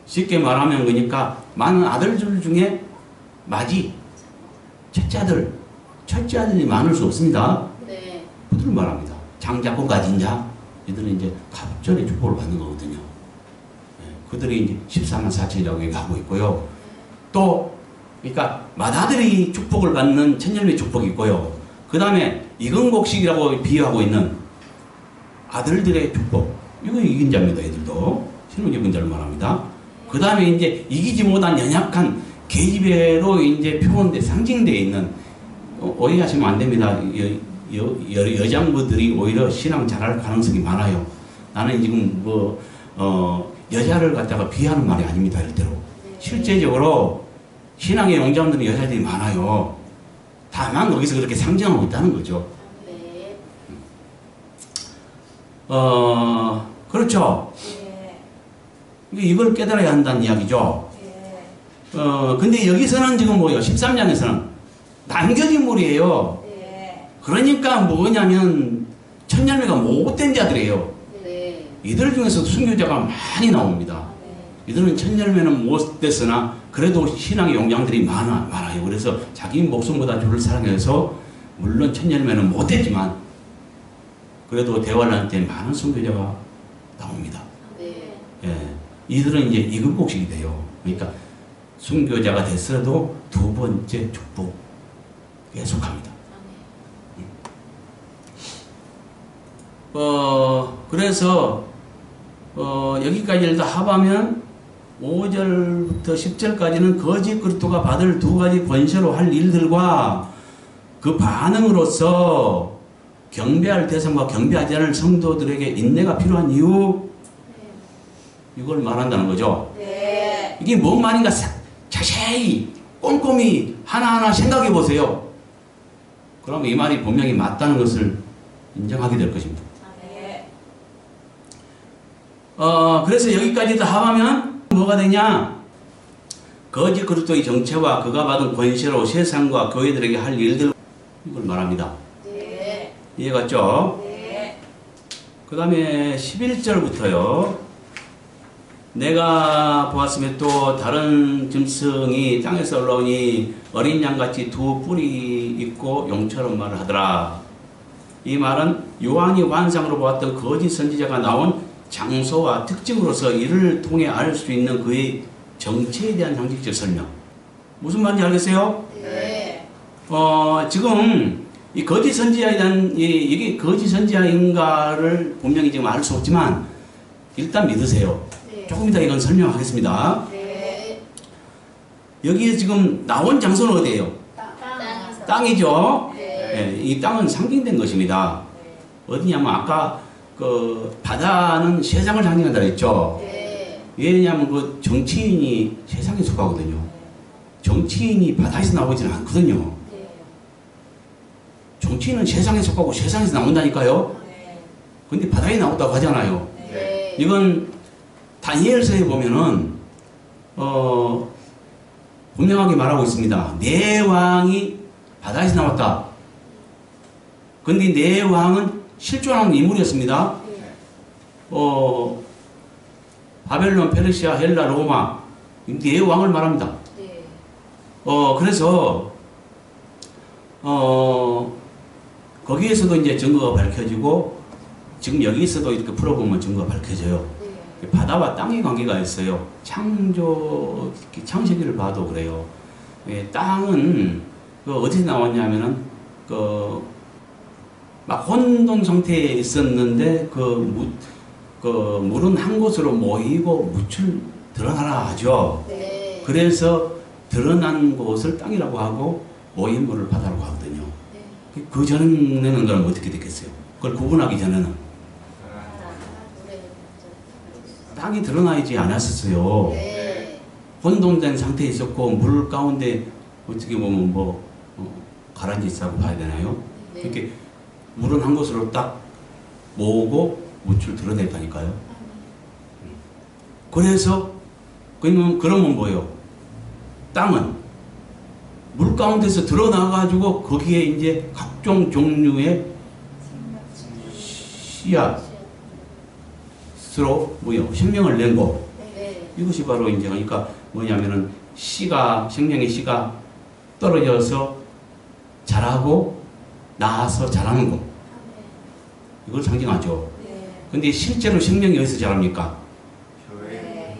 쉽게 말하면 그러니까 많은 아들들 중에 마지, 첫째 아들이 많을 수 없습니다. 그들을 말합니다. 장자고 가진 자, 이들은 이제 갑절의 축복을 받는 거거든요. 그들이 이제 14만 4천이라고 얘기하고 있고요. 또, 그러니까 맏아들이 축복을 받는 천열매 축복이 있고요. 그 다음에 이근곡식이라고 비유하고 있는 아들들의 축복. 이거 이긴 자입니다, 애들도. 신혼 입은 자를 말합니다. 그 다음에 이제 이기지 못한 연약한 계집애로 이제 표현돼, 상징되어 있는, 오해하시면 안 됩니다. 여장부들이 오히려 신앙 잘할 가능성이 많아요. 나는 지금 여자를 갖다가 비하하는 말이 아닙니다, 절대로. 실제적으로 신앙의 용자분들은 여자들이 많아요. 다만 거기서 그렇게 상징하고 있다는 거죠. 그렇죠. 이걸 깨달아야 한다는 이야기죠. 근데 여기서는 지금 뭐예요? 13장에서는 남겨진 물이에요. 그러니까 뭐냐면 천열매가 못된 자들이에요. 이들 중에서 순교자가 많이 나옵니다. 이들은 천열매는 못됐으나 그래도 신앙의 용장들이 많아요. 그래서 자기 목숨보다 주를 사랑해서 물론 첫 열매는 못했지만 그래도 대환란 때 많은 순교자가 나옵니다. 네. 예, 이들은 이제 이급복식이 돼요. 그러니까 순교자가 됐어도 두 번째 축복 계속합니다. 그래서 여기까지를 다 합하면 5절부터 10절까지는 거짓 그리스도가 받을 두 가지 권세로 할 일들과 그 반응으로서 경배할 대상과 경배하지 않을 성도들에게 인내가 필요한 이유, 이걸 말한다는 거죠. 네. 이게 뭔 말인가 자세히 꼼꼼히 하나하나 생각해 보세요. 그럼 이 말이 분명히 맞다는 것을 인정하게 될 것입니다. 네. 그래서 여기까지 다 합하면 뭐가 되냐? 거짓 그리스도의 정체와 그가 받은 권세로 세상과 교회들에게 할 일들, 이걸 말합니다. 네. 이해갔죠? 네. 그 다음에 11절부터요. 내가 보았음에 또 다른 짐승이 땅에서 올라오니 어린 양같이 두 뿔이 있고 용처럼 말을 하더라. 이 말은 요한이 환상으로 보았던 거짓 선지자가 나온 장소와 특징으로서 이를 통해 알 수 있는 그의 정체에 대한 상식적 설명. 무슨 말인지 알겠어요? 네. 지금 이 거짓 선지자에 대한 이게 거짓 선지자인가를 분명히 지금 알 수 없지만 일단 믿으세요. 네. 조금 이따 이건 설명하겠습니다. 네. 여기에 지금 나온 장소는 어디예요? 땅에서. 땅이죠. 네. 예, 이 땅은 상징된 것입니다. 어디냐면 아까 그 바다는 세상을 상징한다 했죠. 네. 왜냐하면 그 정치인이 세상에 속하거든요. 정치인이 바다에서 나오지는 않거든요. 네. 정치인은 세상에 속하고 세상에서 나온다니까요. 네. 근데 바다에 나온다고 하잖아요. 네. 이건 다니엘서에 보면은 분명하게 말하고 있습니다. 내 왕이 바다에서 나왔다. 근데 내 왕은 실존하는 인물이었습니다. 바벨론, 페르시아, 헬라, 로마 네 왕을 말합니다. 네. 그래서 거기에서도 이제 증거가 밝혀지고 지금 여기서도 이렇게 풀어보면 증거가 밝혀져요. 네. 바다와 땅의 관계가 있어요. 창세기를 봐도 그래요. 땅은 어디서 나왔냐면은 막 혼돈 상태에 있었는데 물은 한 곳으로 모이고 묻힐 드러나라 하죠. 네. 그래서 드러난 곳을 땅이라고 하고 모인 물을 바다라고 하거든요. 네. 그 전에는 그럼 어떻게 됐겠어요? 그걸 구분하기 전에는 땅이 드러나 있지 않았었어요. 네. 혼돈된 상태에 있었고 물 가운데 어떻게 보면 가라앉아 있다고 봐야 되나요? 네. 이렇게 물은 한 곳으로 딱 모으고 물줄 드러냈다니까요. 그래서 그러면 뭐예요? 땅은 물 가운데서 드러나가지고 거기에 이제 각종 종류의 씨앗으로 생명을 낸 거. 네. 이것이 바로 이제 그러니까 뭐냐면은 생명의 씨가 떨어져서 자라고 나서 자라는 거. 이걸 상징하죠. 네. 근데 실제로 생명이 어디서 자랍니까? 네.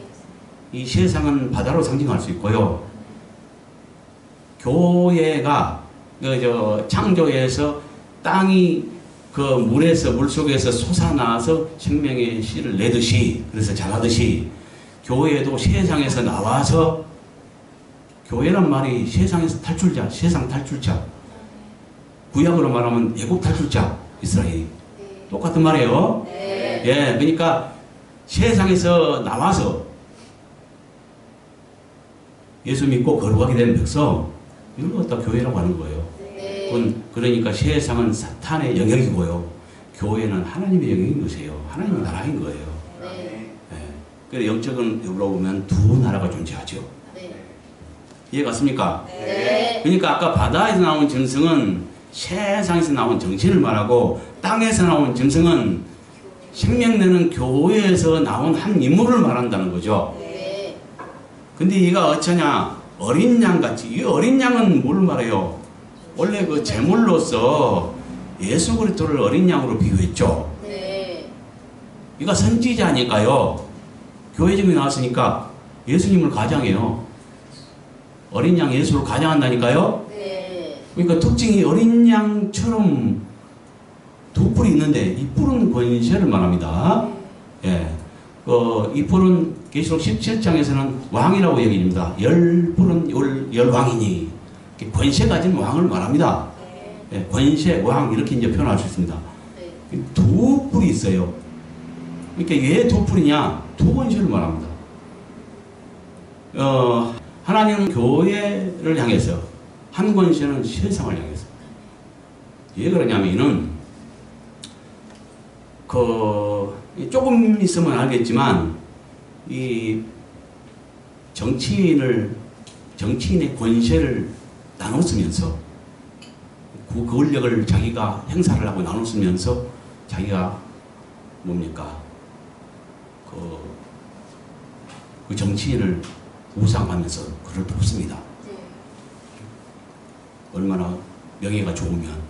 이 세상은 바다로 상징할 수 있고요. 교회가 창조에서 땅이 그 물 속에서 솟아나서 생명의 씨를 내듯이, 그래서 자라듯이 교회도 세상에서 나와서, 교회란 말이 세상에서 탈출자, 세상 탈출자, 구약으로 말하면 애국 탈출자, 이스라엘이 똑같은 말이에요. 네. 예, 그러니까 세상에서 나와서 예수 믿고 거룩하게 된 백성, 이걸 갖다 교회라고 하는 거예요. 네. 그러니까 세상은 사탄의 영역이고요. 교회는 하나님의 영역인 것이에요. 하나님의 나라인 거예요. 네. 예. 그래서 영적으로 보면 두 나라가 존재하죠. 네. 이해 갔습니까? 네. 그러니까 아까 바다에서 나온 짐승은 세상에서 나온 정신을 말하고, 땅에서 나온 짐승은 생명내는 교회에서 나온 한 인물을 말한다는 거죠. 네. 근데 얘가 어쩌냐? 어린 양같이. 이 어린 양은 뭘 말해요? 원래 그 제물로서 예수 그리스도를 어린 양으로 비유했죠. 네. 이가 선지자니까요. 교회적이 나왔으니까 예수님을 가장해요. 어린 양 예수를 가장한다니까요. 네. 그러니까 특징이 어린 양처럼 두 뿔이 있는데 이 뿔은 권세를 말합니다. 예. 이 뿔은 계시록 17장에서는 왕이라고 얘기합니다. 열 뿔은 열왕이니 권세 가진 왕을 말합니다. 예, 권세, 왕 이렇게 이제 표현할 수 있습니다. 두 뿔이 있어요. 그러니까 왜 두 뿔이냐? 두 권세를 말합니다. 하나님은 교회를 향해서, 한 권세는 세상을 향해서. 왜 그러냐면은 조금 있으면 알겠지만 이 정치인의 권세를 나눴으면서 그 권력을 자기가 행사를 하고 나눴으면서 자기가 뭡니까 그 정치인을 우상하면서 그를 돕습니다. 얼마나 명예가 좋으면.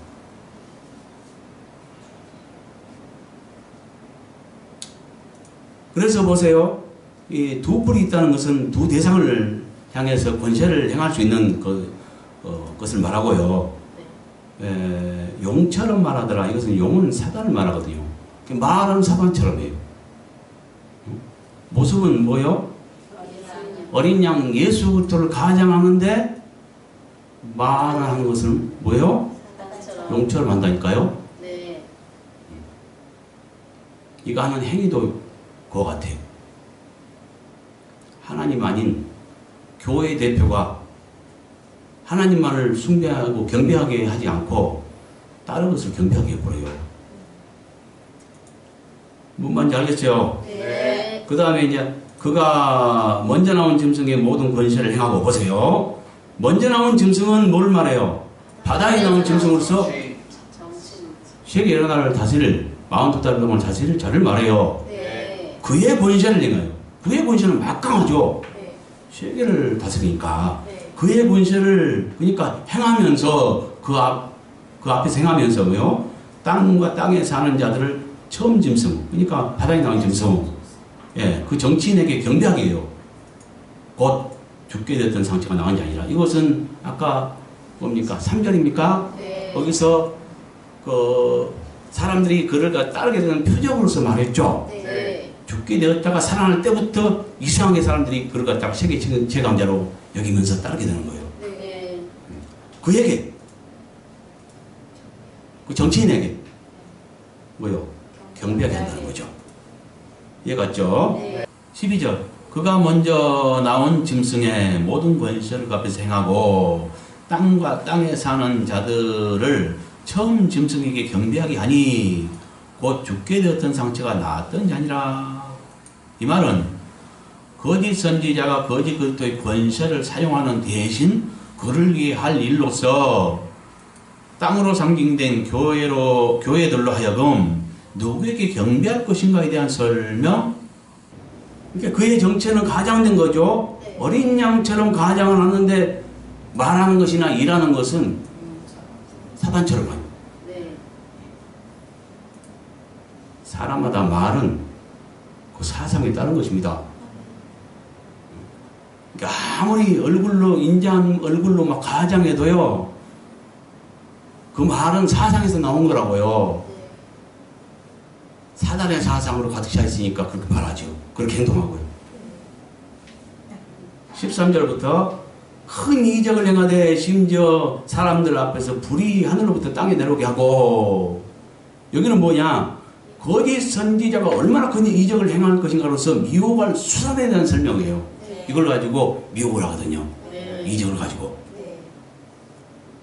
그래서 보세요. 이 두 뿔이 있다는 것은 두 대상을 향해서 권세를 행할 수 있는 것을 말하고요. 용처럼 말하더라. 이것은 용은 사단을 말하거든요. 말은 사단처럼 해요. 모습은 뭐요? 어린 양 예수 그리스도를 가장하는데 말하는 것은 뭐요? 용처럼 한다니까요. 네. 이거 하는 행위도 그거 같아요. 하나님 아닌 교회 대표가 하나님만을 숭배하고 경배하게 하지 않고 다른 것을 경배하게 해버려요. 뭔 말인지 알겠죠? 네. 그 다음에 이제 그가 먼저 나온 짐승의 모든 권세를 행하고 보세요. 먼저 나온 짐승은 뭘 말해요? 바다에 나온 짐승으로서 정신. 세계 여러 나라를 다스릴 42달 동안 다스릴 자를 말해요. 네. 그의 권세를 행해요. 그의 권세는 막강하죠. 네. 세계를 다스리니까 네. 그의 권세를 그러니까 행하면서 그 앞에서 행하면서요. 땅과 땅에 사는 자들을 처음 짐승 그러니까 바다에 나온 짐승 예, 그 정치인에게 경배하게 해요. 곧 죽게 됐던 상처가 나온 게 아니라 이것은 아까 뭡니까? 3절입니까? 네. 거기서 그 사람들이 그를 따르게 되는 표적으로서 말했죠. 네. 죽게 되었다가 살아날 때부터 이상하게 사람들이 그를 갖다가 세계 최강자로 여기면서 따르게 되는 거예요. 네. 그에게 그 정치인에게 뭐요? 경배하게 한다는 거죠. 이해갔죠? 네. 12절 그가 먼저 나온 짐승의 모든 권세를 그 앞에서 행하고 땅과 땅에 사는 자들을 처음 짐승에게 경배하게 하니 곧 죽게 되었던 상처가 나았던 자니라. 이 말은 거짓 선지자가 거짓 그리스도의 권세를 사용하는 대신 그를 위해 할 일로서 땅으로 상징된 교회들로 하여금 누구에게 경배할 것인가에 대한 설명. 그러니까 그의 정체는 가장된 거죠. 네. 어린 양처럼 가장을 하는데 말하는 것이나 일하는 것은 사단처럼 합니다. 네. 사람마다 말은 그 사상에 따른 것입니다. 그러니까 아무리 인자한 얼굴로 막 가장해도요, 그 말은 사상에서 나온 거라고요. 사단의 사상으로 가득 차 있으니까 그렇게 말하죠. 그렇게 행동하고요. 13절부터 큰 이적을 행하되 심지어 사람들 앞에서 불이 하늘로부터 땅에 내려오게 하고, 여기는 뭐냐? 거짓 선지자가 얼마나 큰 이적을 행할 것인가로서 미혹할 수단에 대한 설명이에요. 네. 이걸 가지고 미혹을 하거든요. 네. 이적을 가지고. 네.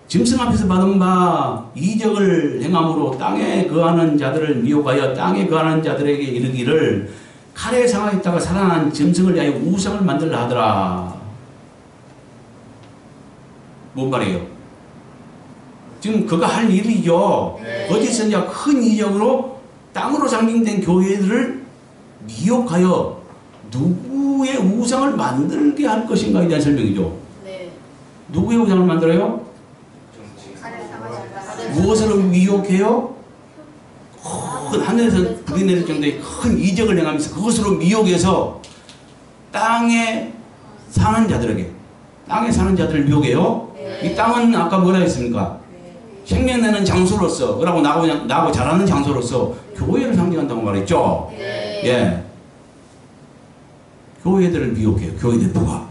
짐승 앞에서 받은 바 이적을 행함으로 땅에 거하는 자들을 미혹하여 땅에 거하는 자들에게 이르기를 칼에 상하였다가 살아난 짐승을 위하여 우상을 만들라 하더라. 뭔 말이에요? 지금 그가 할 일이죠. 네. 거짓 선지자가 큰 이적으로 땅으로 상징된 교회들을 미혹하여 누구의 우상을 만들게 할 것인가에 대한 설명이죠. 네. 누구의 우상을 만들어요? 정치. 무엇으로 미혹해요? 큰 하늘에서 불이 내릴 정도의 큰 이적을 행하면서 그것으로 미혹해서 땅에 사는 자들을 미혹해요. 이 땅은 아까 뭐라 했습니까? 생명내는 장소로서, 그러고 나고 자라는 장소로서 교회를 상징한다고 말했죠. 예. 교회들을 미혹해요. 교회 대표가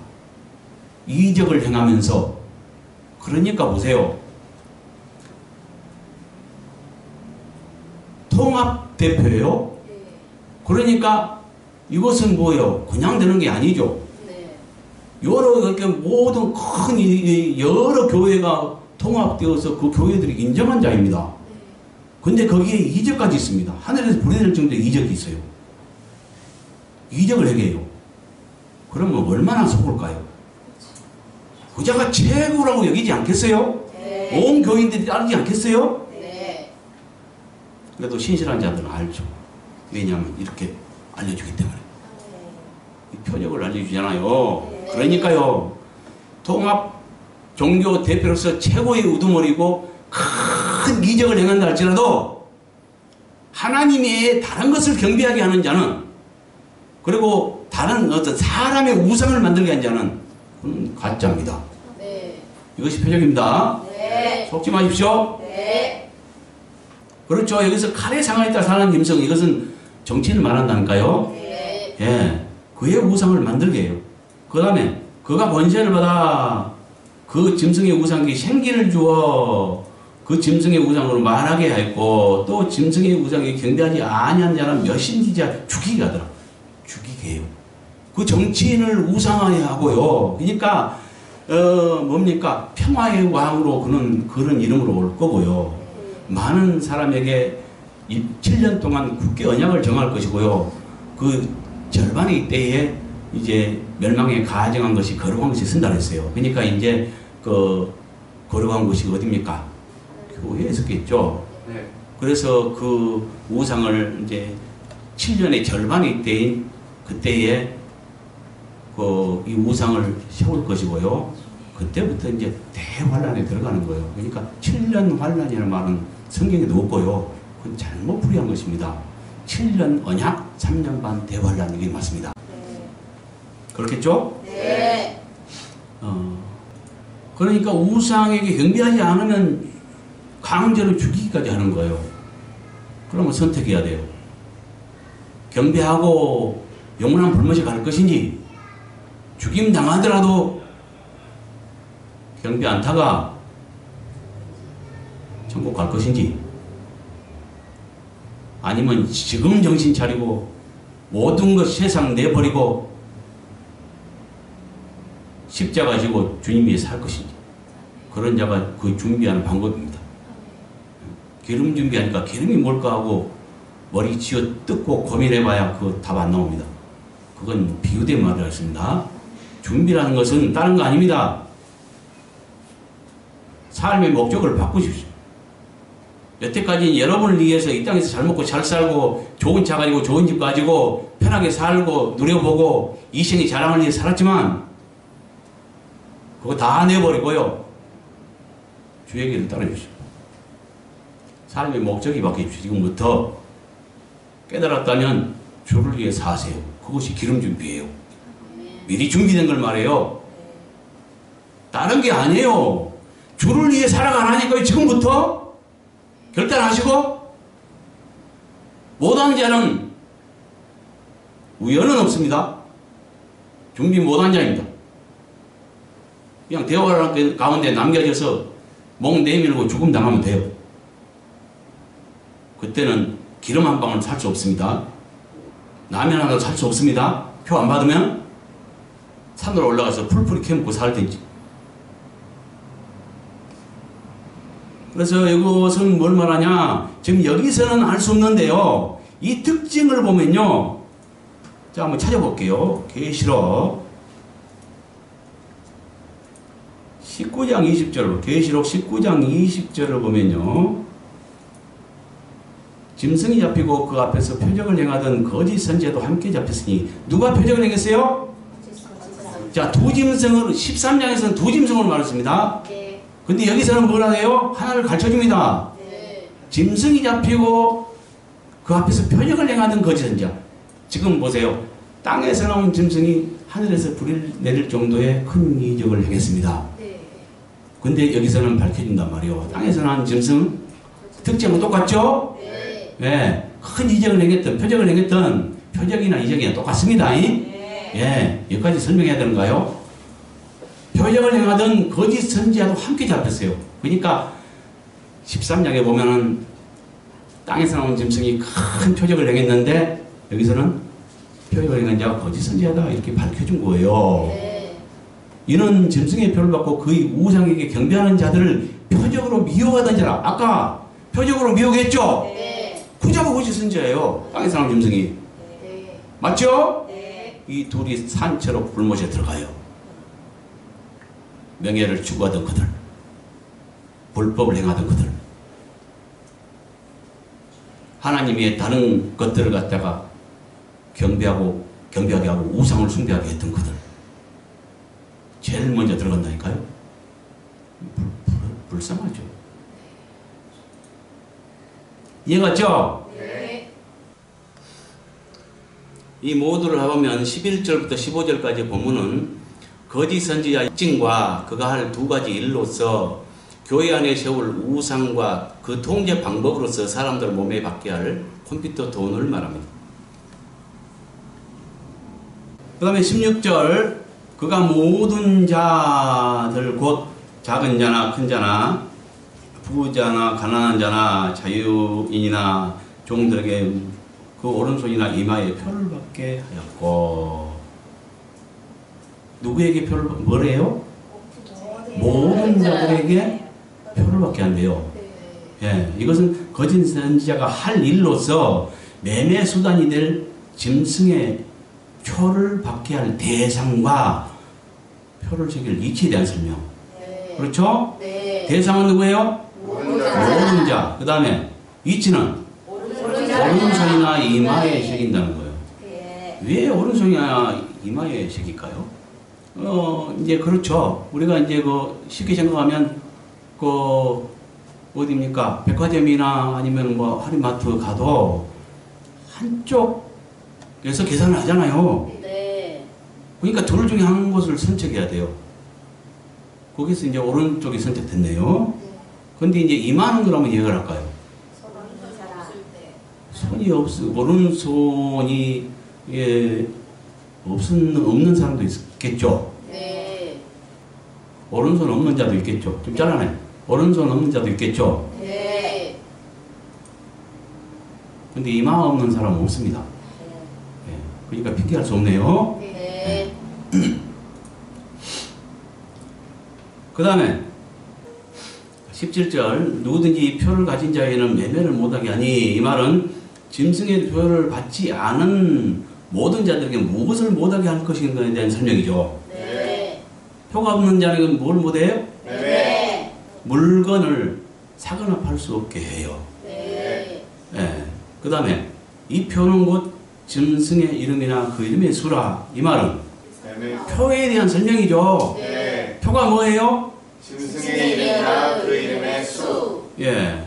이적을 행하면서. 그러니까 보세요. 통합 대표예요. 그러니까 이것은 뭐예요? 그냥 되는 게 아니죠. 여러 이렇게 모든 큰 여러 교회가 통합되어서 그 교회들이 인정한 자입니다. 근데 거기에 이적까지 있습니다. 하늘에서 불이 내릴 정도의 이적이 있어요. 이적을 해요. 그러면 얼마나 속을까요? 그자가 최고라고 여기지 않겠어요? 온 교인들이 따르지 않겠어요? 그래도 신실한 자들은 알죠. 왜냐하면 이렇게 알려주기 때문에. 이 표적을 알려주잖아요. 그러니까요. 통합 종교 대표로서 최고의 우두머리고 큰 이적을 행한다 할지라도 하나님의 다른 것을 경배하게 하는 자는, 그리고 다른 어떤 사람의 우상을 만들게 한 자는 그건 가짜입니다. 이것이 표적입니다. 속지 마십시오. 그렇죠. 여기서 칼에 상하에 따라 사는 짐승, 이것은 정치인을 말한다니까요. 예, 그의 우상을 만들게 해요. 그 다음에 그가 권세를 받아 그 짐승의 우상에게 생기를 주어 그 짐승의 우상으로 말하게 하였고, 또 짐승의 우상에 경배하지 아니한 자는 몇인지자 죽이게 하더라. 죽이게 해요. 그 정치인을 우상하게 하고요. 그러니까 뭡니까? 평화의 왕으로 그런 이름으로 올 거고요. 많은 사람에게 7년 동안 굳게 언약을 정할 것이고요. 그 절반의 때에 이제 멸망에 가정한 것이 거룩한 것이 쓴다 그랬어요. 그러니까 이제 그 거룩한 것이 어딥니까? 교회에 있었겠죠. 그래서 그 우상을 이제 7년의 절반의 때인 그때에 이 우상을 세울 것이고요. 그때부터 이제 대환란에 들어가는 거예요. 그러니까 7년 환란이라는 말은 성경에도 없고요. 그건 잘못 풀이한 것입니다. 7년 언약, 3년 반 대환란, 이게 맞습니다. 그렇겠죠? 네. 그러니까 우상에게 경배하지 않으면 강제로 죽이기까지 하는 거예요. 그러면 선택해야 돼요. 경배하고 영원한 불못에 갈 것인지, 죽임 당하더라도 경배 않다가 천국 갈 것인지, 아니면 지금 정신 차리고 모든 것 세상 내버리고 십자가 지고 주님 위에 살 것인지, 그런 자가 그 준비하는 방법입니다. 기름 준비하니까 기름이 뭘까 하고 머리 쥐어 뜯고 고민해봐야 그 답 안 나옵니다. 그건 비유된 말이라 했습니다. 준비라는 것은 다른 거 아닙니다. 삶의 목적을 바꾸십시오. 여태까지 여러분을 위해서 이 땅에서 잘 먹고 잘 살고 좋은 차 가지고 좋은 집 가지고 편하게 살고 누려보고 이생의 자랑을 위해 살았지만 그거 다 내버리고요. 주의 길을 따라주십시오. 삶의 목적이 바뀌십시오. 지금부터 깨달았다면 주를 위해 사세요. 그것이 기름 준비예요. 미리 준비된 걸 말해요. 다른 게 아니에요. 주를 위해 살아가라니까요. 지금부터 결단하시고, 못한 자는 우연은 없습니다. 준비 못한 자입니다. 그냥 대화를 가운데 남겨져서 목 내밀고 죽음 당하면 돼요. 그때는 기름 한 방울 살 수 없습니다. 라면 하나 살 수 없습니다. 표 안 받으면 산으로 올라가서 풀풀이 캐먹고 살든지. 그래서 이것은 뭘 말하냐, 지금 여기서는 알 수 없는데요, 이 특징을 보면요, 자 한번 찾아볼게요. 계시록 19장 20절, 계시록 19장 20절을 보면요, 짐승이 잡히고 그 앞에서 표적을 행하던 거짓 선지자도 함께 잡혔으니, 누가 표적을 행했어요? 자, 두 짐승을, 13장에서는 두 짐승을 말했습니다. 근데 여기서는 뭐라 해요? 하나를 가르쳐줍니다. 짐승이 잡히고 그 앞에서 표적을 행하던 거짓 선지자. 지금 보세요. 땅에서 나온 짐승이 하늘에서 불을 내릴 정도의 큰 이적을 행했습니다. 네. 근데 여기서는 밝혀진단 말이에요. 땅에서 나온 짐승 특징은 똑같죠? 네. 예, 큰 이적을 행했던, 표적을 행했던 표적이나 이적이나 똑같습니다. 예, 여기까지 설명해야 되는가요? 표적을 행하던 거짓 선지자도 함께 잡혔어요. 그러니까 13장에 보면은 땅에서 나온 짐승이 큰 표적을 행했는데 여기서는 표적을 행한 자가 거짓 선지자다 이렇게 밝혀준 거예요. 네. 이는 짐승의 표를 받고 그의 우상에게 경배하는 자들을 표적으로 미혹하던 자라. 아까 표적으로 미혹했죠? 네. 그 자가 거짓 선지자예요. 땅에서 나온 짐승이. 네. 맞죠? 네. 이 둘이 산채로 불못에 들어가요. 명예를 추구하던 그들, 불법을 행하던 그들, 하나님의 다른 것들을 갖다가 경배하게 하고 우상을 숭배하게 했던 그들, 제일 먼저 들어간다니까요. 불쌍하죠. 이해갔죠? 네. 이 모두를 해보면 11절부터 15절까지 보면은 거짓 선지자의 특징과 그가 할 두 가지 일로서 교회 안에 세울 우상과 그 통제 방법으로서 사람들 몸에 받게 할 컴퓨터 돈을 말합니다. 그 다음에 16절 그가 모든 자들 곧 작은 자나 큰 자나 부자나 가난한 자나 자유인이나 종들에게 그 오른손이나 이마에 표를 받게 하였고 누구에게 표를 뭐래요? 모든 자들에게 표를 받게 한대요. 예, 이것은 거짓 선지자가 할 일로서 매매 수단이 될 짐승의 표를 받게 할 대상과 표를 새길 이치에 대한 설명. 네. 그렇죠? 네. 대상은 누구예요? 모든 모든 자. 그 다음에 이치는 오른손이나 이마에 새긴다는 거예요. 네. 왜 오른손이나 이마에 새길까요? 이제 그렇죠. 우리가 이제 쉽게 생각하면 어디입니까? 백화점이나 아니면 뭐 할인마트 가도 한쪽에서 계산을 하잖아요. 네. 그러니까 둘 중에 한 곳을 선택해야 돼요. 거기서 이제 오른쪽이 선택됐네요. 근데 이제 이마는 그러면 이해를 할까요? 손이 오른손이 없는 사람도 있겠죠. 네. 오른손 없는 자도 있겠죠. 좀 잘라내. 오른손 없는 자도 있겠죠. 네. 근데 이마 없는 사람은 없습니다. 예, 그러니까 핑계할 수 없네요. 네. 그 다음에 17절 누구든지 표를 가진 자에게는 매매를 못하게 하니 이 말은 짐승의 표를 받지 않은 모든 자들에게 무엇을 못하게 할 것인가에 대한 설명이죠. 네. 표가 없는 자는 뭘 못해요? 네. 물건을 사거나 팔 수 없게 해요. 네. 예. 그 다음에 이 표는 곧 짐승의 이름이나 그 이름의 수라. 이 말은 표에 대한 설명이죠. 네. 표가 뭐예요? 짐승의 이름이나 그 이름의 수. 예.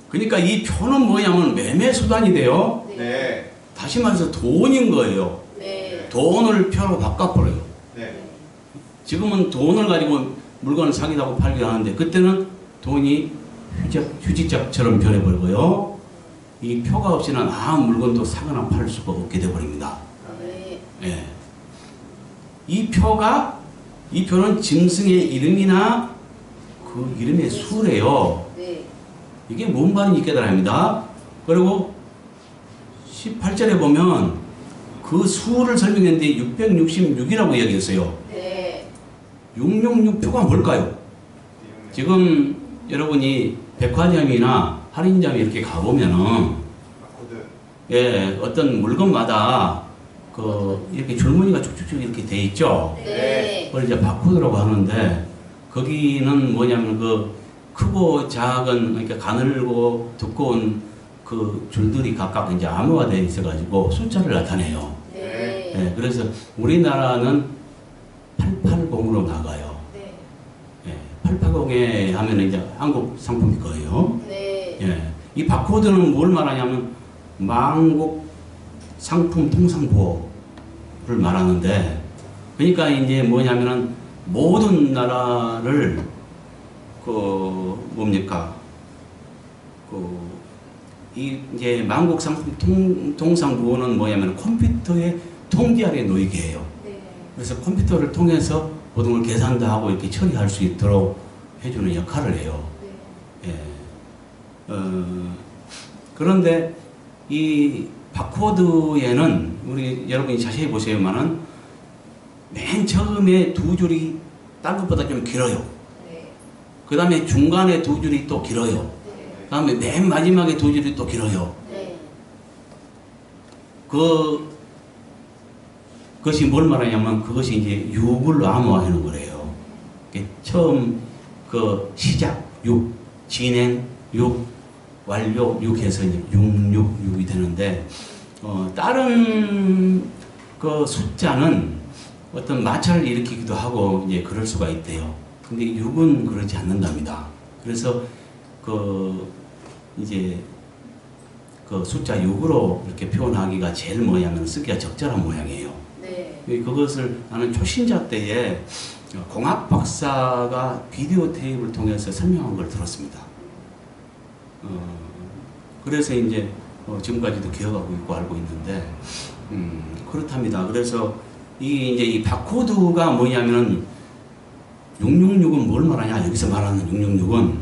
그러니까 이 표는 뭐냐면 매매 수단이 돼요. 네. 다시 말해서 돈인 거예요. 네. 돈을 표로 바꿔버려요. 네. 지금은 돈을 가지고 물건을 사기도 하고 팔기도 하는데 그때는 돈이 휴지짝처럼 변해버리고요. 이 표가 없이는 아무 물건도 사거나 팔 수가 없게 되어버립니다. 네. 예. 이 표는 짐승의 이름이나 그 이름의 수래요. 네. 이게 뭔 말인지 깨달아야 합니다. 그리고 18절에 보면 그 수를 설명했는데 666이라고 이야기했어요. 네. 666표가 뭘까요? 지금 여러분이 백화점이나 할인점에 이렇게 가보면은 바코드. 예, 어떤 물건마다 이렇게 줄무늬가 쭉쭉쭉 이렇게 돼 있죠. 네. 그걸 이제 바코드라고 하는데 거기는 뭐냐면 크고 작은 그러니까 가늘고 두꺼운 그 줄들이 각각 이제 암호화되어 있어가지고 숫자를 나타내요. 네. 예, 그래서 우리나라는 880으로 나가요. 네. 예, 880에 하면 이제 한국 상품일 거예요. 네. 예. 이 바코드는 뭘 말하냐면 만국 상품 통상 보호를 말하는데, 그러니까 이제 뭐냐면은 모든 나라를 뭡니까? 이제 만국 상품 통상 보호는 뭐냐면 컴퓨터의 통제 아래 놓이게 해요. 네. 그래서 컴퓨터를 통해서 모든 걸 계산도 하고 이렇게 처리할 수 있도록 해주는 역할을 해요. 네. 예. 그런데 이 바코드에는 우리 여러분이 자세히 보시면은 맨 처음에 두 줄이 딴 것보다 좀 길어요. 네. 그 다음에 중간에 두 줄이 또 길어요. 네. 그 다음에 맨 마지막에 두 줄이 또 길어요. 네. 그것이 뭘 말하냐면 그것이 이제 6을 암호화하는 거래요. 처음 시작 6, 진행 6, 완료 6 해서 이제 666이 되는데, 다른 숫자는 어떤 마찰을 일으키기도 하고 이제 그럴 수가 있대요. 근데 6은 그러지 않는답니다. 그래서 이제 숫자 6으로 이렇게 표현하기가 제일 뭐냐면 쓰기가 적절한 모양이에요. 네. 그것을 나는 초신자 때에 공학 박사가 비디오 테이프를 통해서 설명한 걸 들었습니다. 그래서 이제 지금까지도 기억하고 있고 알고 있는데, 그렇답니다. 그래서 이제 이 바코드가 뭐냐면은 666은 뭘 말하냐? 여기서 말하는 666은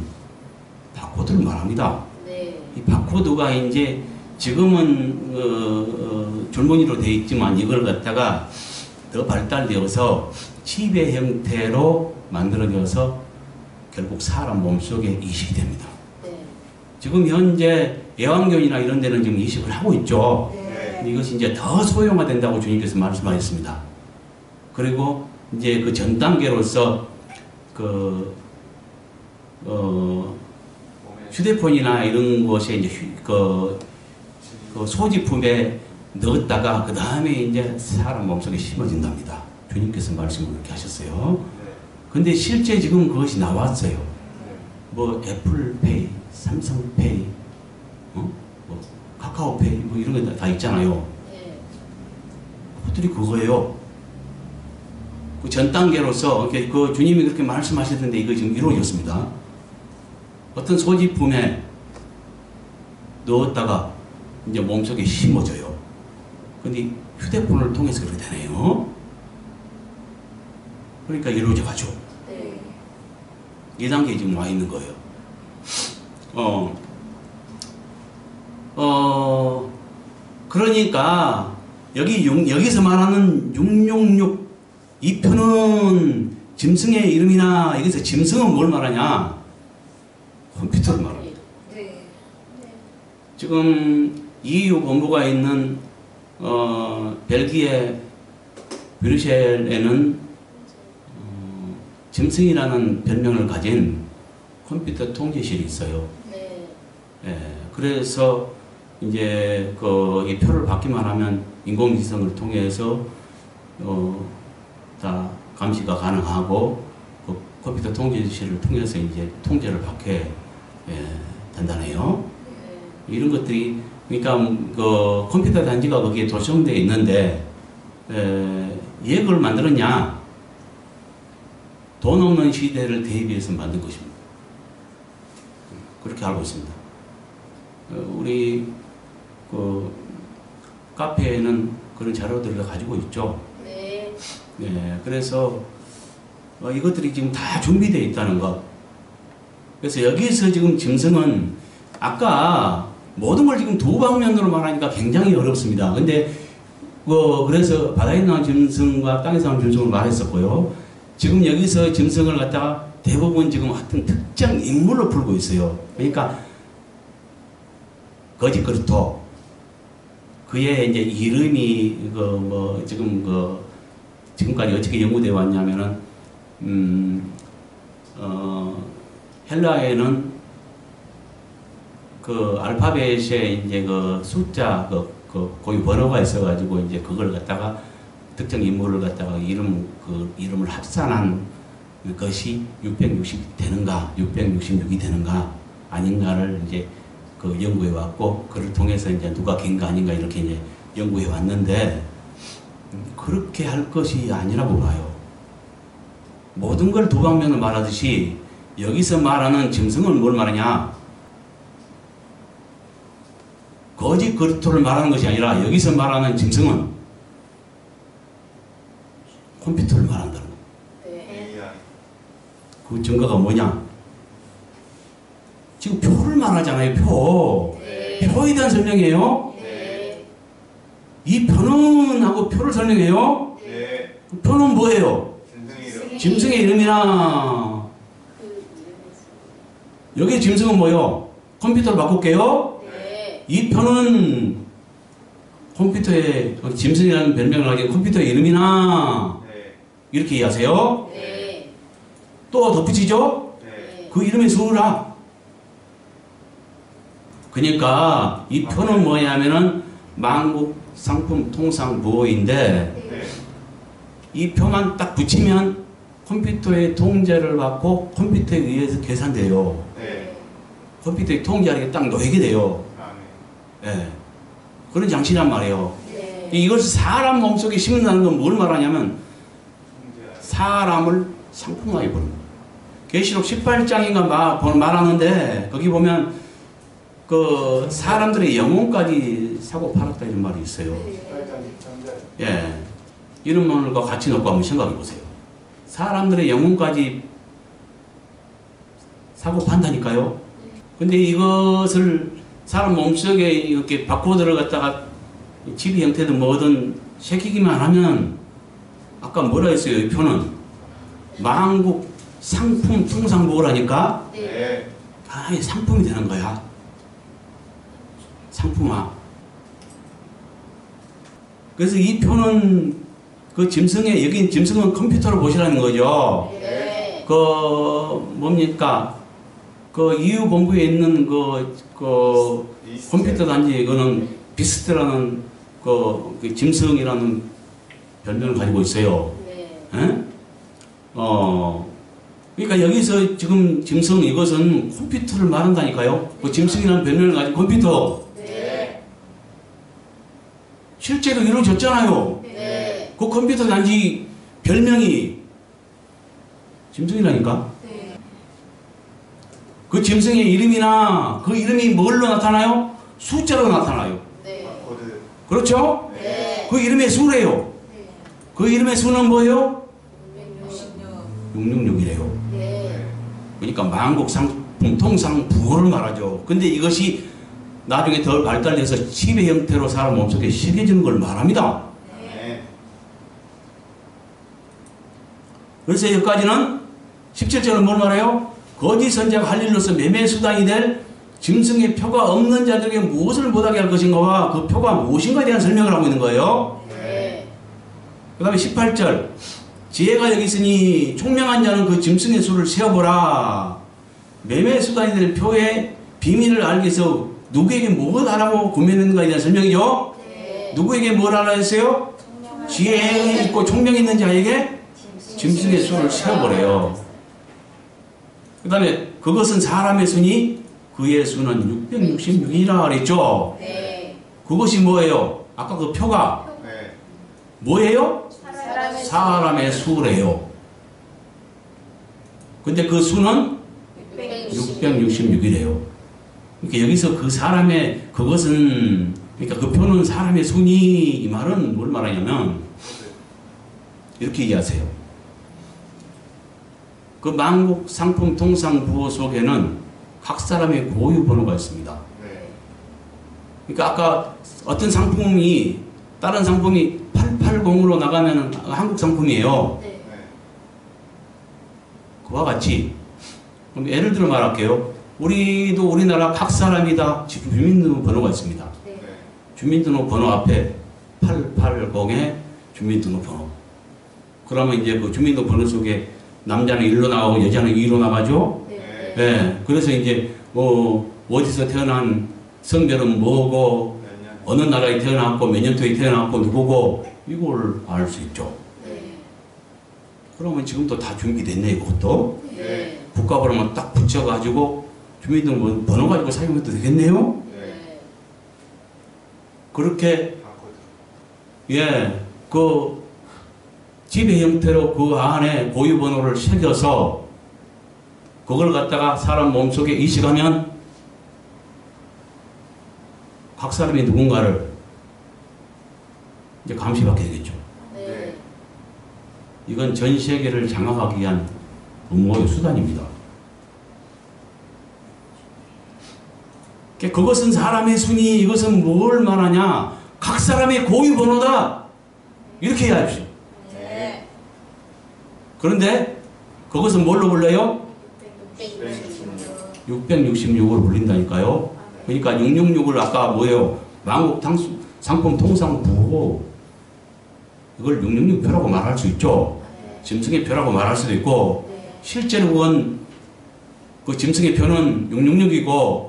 바코드를 말합니다. 네. 이 바코드가 이제 지금은 줄무늬로 되어 있지만 이걸 갖다가 더 발달되어서 칩의 형태로 만들어져서 결국 사람 몸속에 이식이 됩니다. 네. 지금 현재 애완견이나 이런 데는 지금 이식을 하고 있죠. 네. 근데 이것이 이제 더 소형화된다고 주님께서 말씀하셨습니다. 그리고 이제 그 전 단계로서 휴대폰이나 이런 것에 이제 그 소지품에 넣었다가 그 다음에 이제 사람 몸속에 심어진답니다. 주님께서 말씀을 그렇게 하셨어요. 근데 실제 지금 그것이 나왔어요. 뭐 애플페이, 삼성페이, 뭐 카카오페이 뭐 이런 게 다 있잖아요. 네. 그것들이 그거예요. 그 전 단계로서 그 주님이 그렇게 말씀하셨는데 이거 지금 이루어졌습니다. 어떤 소지품에 넣었다가 이제 몸속에 심어져요. 근데 휴대폰을 통해서 그렇게 되네요. 그러니까 이루어져 가죠. 네. 2단계에 지금 와 있는 거예요. 그러니까 여기서 말하는 666 이 표는 짐승의 이름이나 여기서 짐승은 뭘 말하냐? 컴퓨터를 말합니다. 네. 지금 EU 본부가 있는 벨기에 브뤼셀에는 짐승이라는 별명을 가진 컴퓨터 통제실이 있어요. 네. 예, 그래서 이제 이 표를 받기만 하면 인공지성을 통해서 다 감시가 가능하고 그 컴퓨터 통제실을 통해서 이제 통제를 받게 된다네요. 네. 이런 것들이 그러니까 그 컴퓨터 단지가 거기에 도청되어 있는데 왜 그걸 만들었냐? 돈 없는 시대를 대비해서 만든 것입니다. 그렇게 알고 있습니다. 우리 그 카페에는 그런 자료들을 가지고 있죠. 네. 네, 그래서 이것들이 지금 다 준비되어 있다는 것. 그래서 여기서 지금 짐승은 아까 모든 걸 지금 두 방면으로 말하니까 굉장히 어렵습니다. 근데 그래서 바다에 나온 짐승과 땅에서 나온 짐승을 말했었고요. 지금 여기서 짐승을 갖다가 대부분 지금 어떤 특정 인물로 풀고 있어요. 그러니까 거짓 그루토 그의 이제 이름이 지금까지 어떻게 연구되어 왔냐면은 헬라에는 그 알파벳에 이제 그 숫자 거기 번호가 있어가지고 이제 그걸 갖다가 특정 인물을 갖다가 이름을 합산한 것이 660이 되는가 666이 되는가 아닌가를 이제 그 연구해 왔고, 그를 통해서 이제 누가 갠가 아닌가 이렇게 이제 연구해 왔는데, 그렇게 할 것이 아니라고 봐요. 모든 걸 두 방면을 말하듯이 여기서 말하는 짐승은 뭘 말하냐? 거짓 그리스도를 말하는 것이 아니라 여기서 말하는 짐승은 컴퓨터를 말한다는 거예요. 네. 그 증거가 뭐냐? 지금 표를 말하잖아요. 표. 네. 표에 대한 설명이에요. 네. 이 표는 하고 표를 설명해요. 네. 그 표는 뭐예요? 짐승 이름. 짐승의 이름이나 그 여기 짐승은 뭐예요? 컴퓨터를 바꿀게요. 네. 이 표는 컴퓨터의 짐승이라는 별명을 가진 컴퓨터의 이름이나 네. 이렇게 이해하세요. 네. 또 덧붙이죠? 네. 그 이름의 수라. 그러니까 이 표는 뭐냐면은 만국 상품 통상 부호인데 네. 이 표만 딱 붙이면 컴퓨터의 통제를 받고 컴퓨터에 의해서 계산돼요. 네. 컴퓨터의 통제하게 딱 놓이게 돼요. 아멘. 예. 그런 장치란 말이에요. 네. 이것을 사람 몸속에 심는다는 건 뭘 말하냐면 통제하라. 사람을 상품화해 버린 거예요. 계시록 18장인가 말하는데 거기 보면 그 사람들의 영혼까지 사고 팔았다 이런 말이 있어요. 예. 이런 말과 같이 놓고 한번 생각해 보세요. 사람들의 영혼까지 사고 판다니까요. 근데 이것을 사람 몸속에 이렇게 바코드를 갖다가 지비 형태든 뭐든 새기기만 하면 아까 뭐라 했어요? 이 표는 만국 상품 통상보호라니까 네. 아예 상품이 되는 거야. 상품화. 그래서 이 표는 그 짐승의 여기 짐승은 컴퓨터로 보시라는 거죠. 네. 그 뭡니까? 그 EU 본부에 있는 그 컴퓨터 단지 이거는 비스트라는 그 짐승이라는 별명을 가지고 있어요. 네. 예? 그러니까 여기서 지금 짐승 이것은 컴퓨터를 말한다니까요. 그 짐승이라는 별명을 가진 컴퓨터. 네. 실제로 이루어졌잖아요. 네. 그 컴퓨터 단지 별명이 짐승이라니까. 네. 그 짐승의 이름이나 그 이름이 뭘로 나타나요? 숫자로 나타나요. 네. 코드. 그렇죠? 네. 그 이름의 수래요. 그 이름의 수는 뭐예요? 666이래요. 네. 그러니까 만국 상품 통상 부호를 말하죠. 근데 이것이 나중에 더 발달돼서 칩의 형태로 사람 몸속에 새겨지는 걸 말합니다. 네. 그래서 여기까지는 17절은 뭘 말해요? 거짓 선자가 할 일로서 매매 수단이 될 짐승의 표가 없는 자들에게 무엇을 못하게 할 것인가와 그 표가 무엇인가에 대한 설명을 하고 있는 거예요. 네. 그 다음에 18절 지혜가 여기 있으니 총명한 자는 그 짐승의 수를 세어보라. 매매 수단이 될 표의 비밀을 알기 위해서 누구에게 뭘 하라고 구매했는가에 대한 설명이죠. 네. 누구에게 뭘 하라 했어요? 지혜 있고 총명 있는 자에게 짐승의 수를 세어보래요. 그 다음에 그것은 사람의 수니 그의 수는 666이라 그랬죠. 네. 그것이 뭐예요? 아까 그 표가 네. 뭐예요? 사람의 사람의 수래요. 근데 그 수는 666이래요. 그러니까 여기서 그 사람의 그것은 그러니까 그 표는 사람의 순위 이 말은 뭘 말하냐면 이렇게 이해하세요. 그 만국 상품 통상 부호 속에는 각 사람의 고유 번호가 있습니다. 네. 그러니까 아까 어떤 상품이 다른 상품이 880으로 나가면 한국 상품이에요. 네. 네. 그와 같이 그럼 예를 들어 말할게요. 우리도 우리나라 각 사람이 다 주민등록번호가 있습니다. 네. 네. 주민등록번호 앞에 880의 주민등록번호. 그러면 이제 그 주민등록번호 속에 남자는 1로 나가고 여자는 2로 나가죠. 네. 네. 그래서 이제 어디서 태어난 성별은 뭐고 몇 년? 어느 나라에 태어났고 몇 년도에 태어났고 누구고 이걸 알 수 있죠. 네. 그러면 지금도 다 준비됐네 이것도. 네. 국가번호만 딱 붙여가지고 주민등록 번호 가지고 사용해도 되겠네요. 네. 그렇게 그 지배 형태로 그 안에 고유 번호를 새겨서 그걸 갖다가 사람 몸속에 이식하면 각 사람이 누군가를 이제 감시받게 되겠죠. 네. 이건 전 세계를 장악하기 위한 음모의 수단입니다. 그것은 사람의 순위, 이것은 뭘 말하냐? 각 사람의 고유 번호다. 이렇게 해야죠. 네. 그런데 그것은 뭘로 불러요? 666으로 불린다니까요. 그러니까 666을 아까 뭐예요? 만국 상품 통상부호, 이걸 666표라고 말할 수 있죠. 짐승의 표라고 말할 수도 있고, 실제로 그건 그 짐승의 표는 666이고,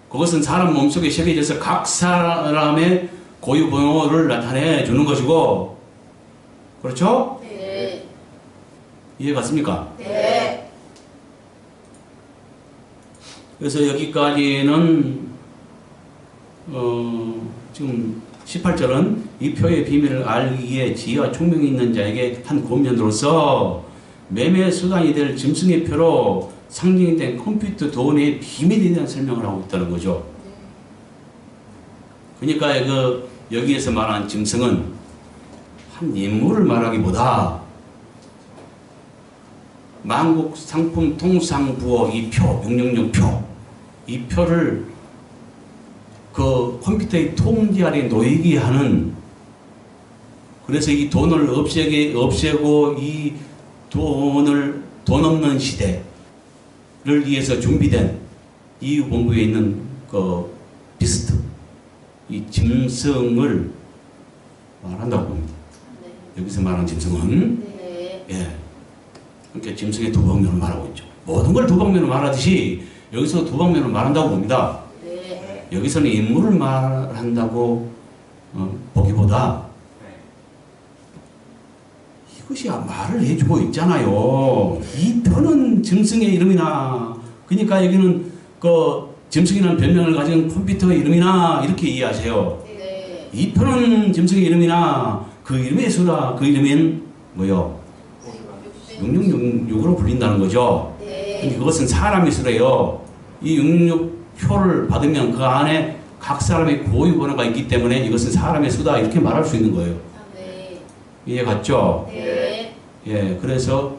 그것은 사람 몸속에 새겨져서 각 사람의 고유 번호를 나타내 주는 것이고, 그렇죠? 네. 이해 갔습니까? 네. 그래서 여기까지는 지금 18절은 이 표의 비밀을 알기에 지혜와 총명이 있는 자에게 한 권면으로서 매매 수단이 될 짐승의 표로 상징이 된 컴퓨터 돈의 비밀에 대한 설명을 하고 있다는 거죠. 그러니까 여기에서 말하는 짐승은 한 인물을 말하기보다 만국 상품 통상부호 이 표, 666표, 이 표를 그 컴퓨터의 통제 아래 놓이게 하는, 그래서 이 돈을 없애고 이 돈 없는 시대를 위해서 준비된 이유본부에 있는 그 비스트, 이 짐승을 말한다고 봅니다. 여기서 말하는 짐승은 그러니까 짐승의 두 방면을 말하고 있죠. 모든 걸 두 방면으로 말하듯이 여기서 두 방면으로 말한다고 봅니다. 여기서는 인물을 말한다고 보기보다 이것이 말을 해주고 있잖아요. 이 표는 짐승의 이름이나, 그러니까 여기는 그 짐승이라는 별명을 가진 컴퓨터의 이름이나 이렇게 이해하세요. 이 표는 짐승의 이름이나 그 이름의 수라, 그 이름은 뭐요? 666으로 불린다는 거죠. 근데 그것은 사람의 수래요. 이 666표를 받으면 그 안에 각 사람의 고유 번호가 있기 때문에 이것은 사람의 수다, 이렇게 말할 수 있는 거예요. 이해 갔죠? 예, 그래서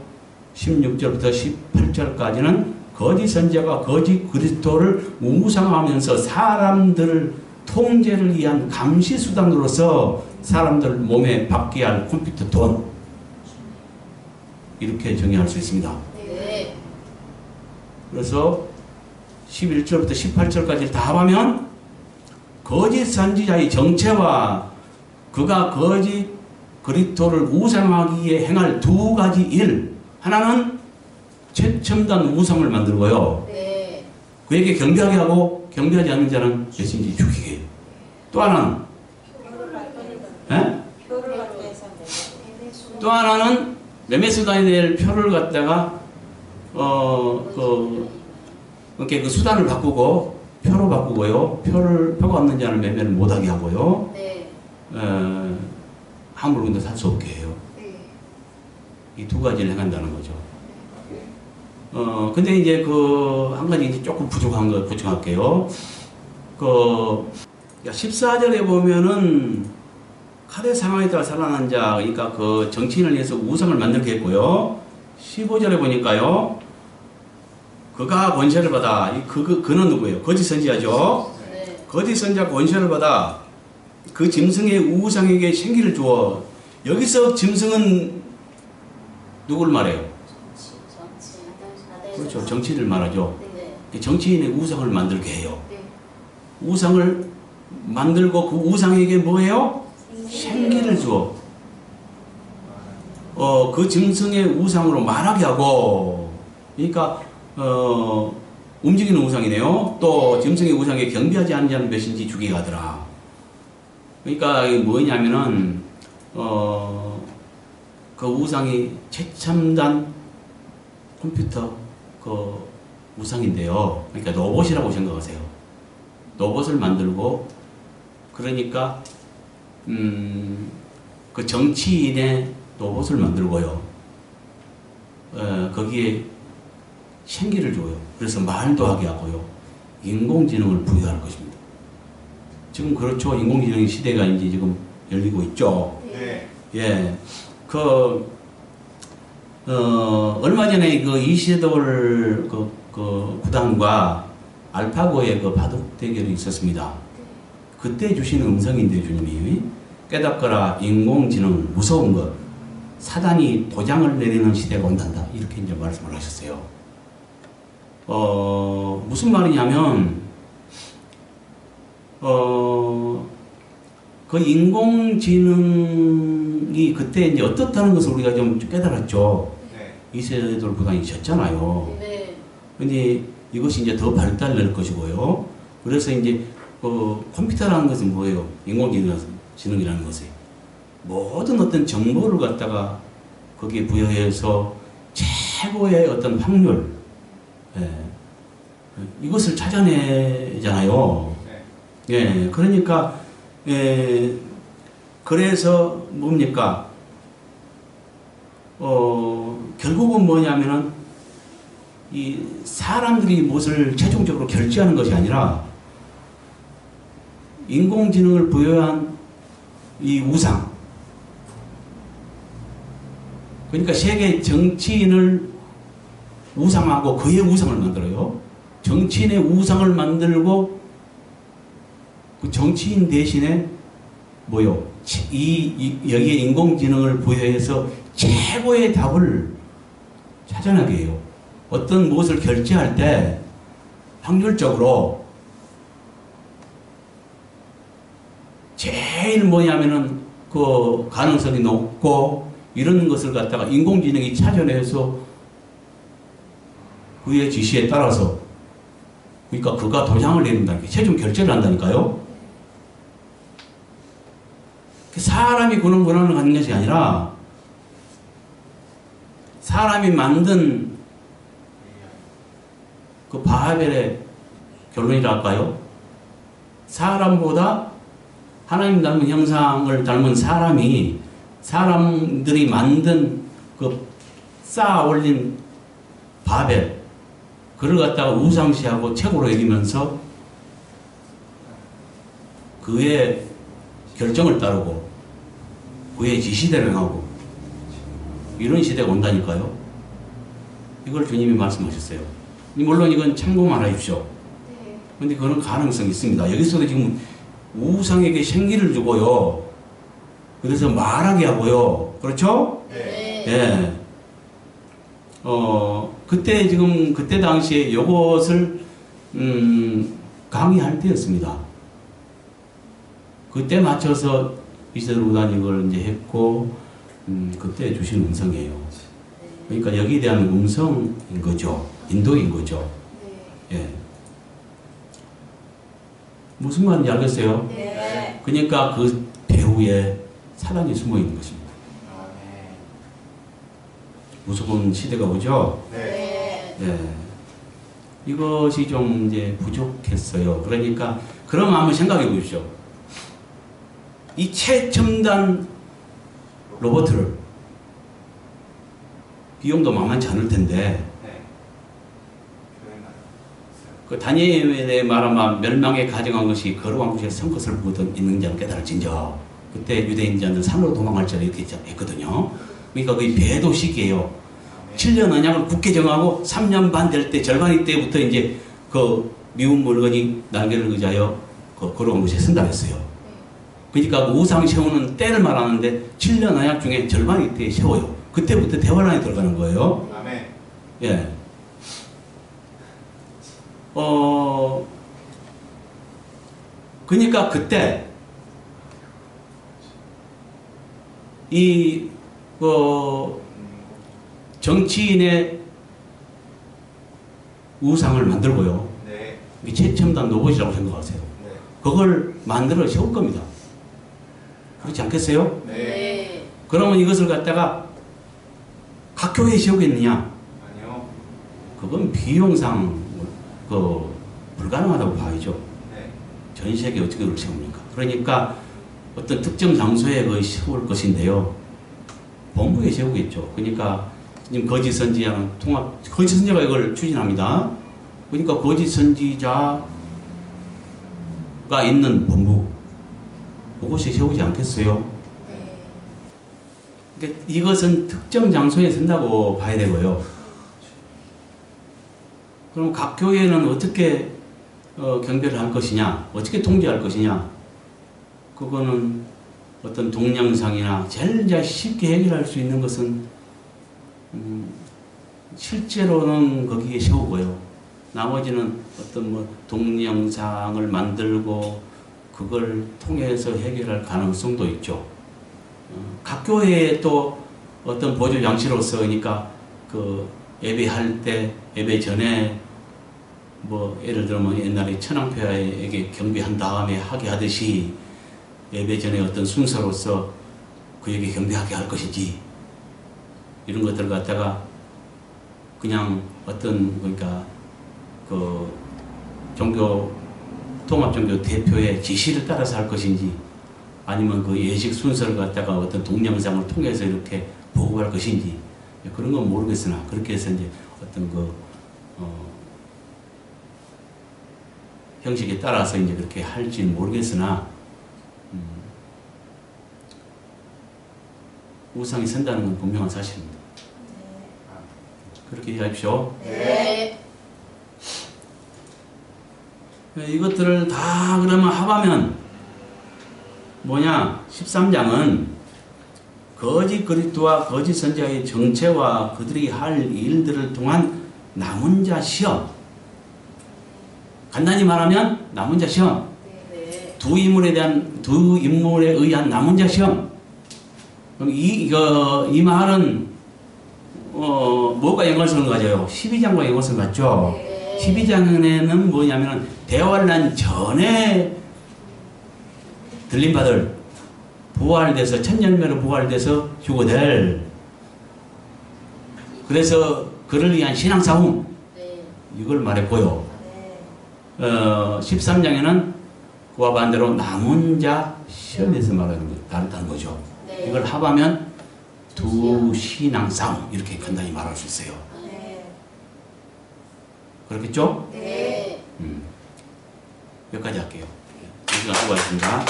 16절부터 18절까지는 거짓 선지자가 거짓 그리스도를 우상하면서 사람들을 통제를 위한 감시 수단으로서 사람들 몸에 받게 할 컴퓨터 돈, 이렇게 정의할 수 있습니다. 그래서 11절부터 18절까지 다 하면 거짓 선지자의 정체와 그가 거짓 그리스도를 우상하기에 행할 두 가지 일, 하나는 최첨단 우상을 만들고요. 그에게 경배하게 하고 경배하지 않는 자는 몇인지 죽이게 해요. 또 하나는 또 하나는 매매수단이 될 표를 갖다가 이렇게 그 수단을 바꾸고 표로 바꾸고요. 표가 없는 자는 매매를 못하게 하고요. 한 물건도 살 수 없게 해요. 이 두 가지를 행한다는 거죠. 근데 이제 한 가지 이제 조금 부족한 거 보충할게요. 14절에 보면은 칼의 상황에 따라 살아난 자, 그러니까 그 정치인을 위해서 우상을 만들게 했고요. 15절에 보니까요, 그가 권세를 받아, 그는 누구예요? 거짓 선지자죠. 거짓 선지자 권세를 받아 그 짐승의 우상에게 생기를 주어. 여기서 짐승은 누구를 말해요? 그렇죠. 정치인을 말하죠. 정치인의 우상을 만들게 해요. 우상을 만들고 그 우상에게 뭐예요? 생기를 주어. 그 짐승의 우상으로 말하게 하고, 그러니까 움직이는 우상이네요. 또 짐승의 우상에 경배하지 않는 자는 몇인지 죽이게 하더라. 그러니까 이게 뭐냐면은 그 우상이 최첨단 컴퓨터, 우상인데요. 그러니까 로봇이라고 생각하세요. 로봇을 만들고 그러니까 그 정치인의 로봇을 만들고요. 거기에 생기를 줘요. 그래서 말도 하게 하고요. 인공지능을 부여할 것입니다. 지금 그렇죠. 인공지능 시대가 이제 지금 열리고 있죠. 네. 예. 얼마 전에 그 이세돌 구단과 알파고의 그 바둑 대결이 있었습니다. 그때 주신 음성인데 주님이 깨닫거라 인공지능 무서운 것 사단이 도장을 내리는 시대가 온단다 이렇게 이제 말씀을 하셨어요. 무슨 말이냐면 그 인공지능이 그때 이제 어떻다는 것을 우리가 좀 깨달았죠. 네. 이세돌 구단이 졌잖아요. 네. 근데 이것이 이제 더 발달될 것이고요. 그래서 이제 컴퓨터라는 것은 뭐예요? 인공지능이라는 것이 모든 어떤 정보를 갖다가 거기에 부여해서 최고의 어떤 확률, 예, 이것을 찾아내잖아요. 네. 예, 그러니까 그래서 뭡니까? 결국은 뭐냐면은 이 사람들이 무엇을 최종적으로 결제하는 것이 아니라 인공지능을 부여한 이 우상, 그러니까 세계 정치인을 우상하고 그의 우상을 만들어요. 정치인의 우상을 만들고 그 정치인 대신에 뭐요? 여기에 인공지능을 부여해서 최고의 답을 찾아내게 해요. 어떤 무엇을 결제할 때 확률적으로 제일 뭐냐면은 그 가능성이 높고 이런 것을 갖다가 인공지능이 찾아내서 그의 지시에 따라서 그러니까 그가 도장을 내린다니까 최종 결제를 한다니까요. 사람이 그런 권한을 갖는 것이 아니라 사람이 만든 그 바벨의 결론이랄까요? 사람보다 하나님 닮은 형상을 닮은 사람들이 만든 그 쌓아 올린 바벨, 그를 갖다가 우상시하고 최고로 여기면서 그의 결정을 따르고 그의 지시대로 행하고 이런 시대가 온다니까요. 이걸 주님이 말씀하셨어요. 물론 이건 참고만 하십시오. 그런데 그런 가능성이 있습니다. 여기서도 지금 우상에게 생기를 주고요. 그래서 말하게 하고요. 그렇죠? 네. 예. 그때 당시에 요것을, 강의할 때였습니다. 그때 맞춰서 이세돌 구단이 이걸 이제 했고, 그때 주신 음성이에요. 그러니까 여기에 대한 음성인 거죠. 인도인 거죠. 예. 무슨 말인지 알겠어요? 네. 그러니까 그 배후에 사단이 숨어 있는 것입니다. 아, 네. 무서운 시대가 오죠? 네. 예. 이것이 좀 이제 부족했어요. 그러니까, 그럼 한번 생각해 보십시오. 이 최첨단 로봇을 비용도 만만치 않을 텐데, 네. 그 다니엘의 말한 멸망에 가져간 것이 거룩한 곳에 성것을 부어 있는 자는 깨달을진저. 그때 유대인자는 산으로 도망갈 자를 이렇게 했거든요. 그러니까 거의 배도 시기예요. 7년 언약을 굳게 정하고 3년 반 될 때 절반이 때부터 이제 그 미운 물건이 날개를 의지하여 그 거룩한 곳에 쓴다 했어요. 그러니까 그 우상 세우는 때를 말하는데 7년 언약 중에 절반이 때에 세워요. 그때부터 대환란에 들어가는 거예요. 아멘. 예. 그러니까 그때 정치인의 우상을 만들고요. 네. 이게 최첨단 로봇이라고 생각하세요. 네. 그걸 만들어 세울 겁니다. 그렇지 않겠어요? 네. 그러면 이것을 갖다가 각 교회에 세우겠느냐? 아니요. 그건 비용상 불가능하다고 봐야죠. 네. 전 세계에 어떻게 그걸 세웁니까? 그러니까 어떤 특정 장소에 거의 세울 것인데요. 본부에 세우겠죠. 그러니까 지금 거짓 선지자는 거짓 선지자가 이걸 추진합니다. 그러니까 거짓 선지자가 있는 본부, 그곳에 세우지 않겠어요? 그러니까 이것은 특정 장소에 쓴다고 봐야 되고요. 그럼 각 교회는 어떻게 경배를 할 것이냐, 어떻게 통제할 것이냐, 그거는 어떤 동영상이나 제일 이제 쉽게 해결할 수 있는 것은 실제로는 거기에 세우고요. 나머지는 어떤 뭐 동영상을 만들고 그걸 통해서 해결할 가능성도 있죠. 각 교회에 또 어떤 보조 장치로서, 그러니까 그 예배할 때, 예배 전에 뭐 예를 들면 옛날에 천황폐하에게 경배한 다음에 하게 하듯이 예배 전에 어떤 순서로서 그에게 경배하게 할 것인지, 이런 것들을 갖다가 그냥 어떤, 그러니까 그 통합종교 대표의 지시를 따라서 할 것인지, 아니면 그 예식 순서를 갖다가 어떤 동영상을 통해서 이렇게 보고할 것인지, 그런 건 모르겠으나, 그렇게 해서 이제 어떤 형식에 따라서 이제 그렇게 할지는 모르겠으나, 우상이 선다는 건 분명한 사실입니다. 그렇게 이해하십시오. 네. 이것들을 다 그러면 합하면 뭐냐? 13장은 거짓 그리스도와 거짓 선지자의 정체와 그들이 할 일들을 통한 남은 자 시험. 간단히 말하면 남은 자 시험. 네. 두 인물에 의한 남은 자 시험. 그럼 이 말은 뭐가 연관성을 가져요? 12장과 연관성을 갖죠. 네. 12장에는 뭐냐면 대화를 난 전에 들림받을, 부활돼서 천열매로 부활돼서 휴거될, 그래서 그를 위한 신앙싸움, 네. 이걸 말했고요. 네. 13장에는 그와 반대로 남은 자 시험에서 말하는 거 다르다는 거죠. 네. 이걸 합하면 두 신앙싸움, 이렇게 간단히 말할 수 있어요. 네. 그렇겠죠? 네. 여기까지 할게요. 여기가 수고하셨습니다.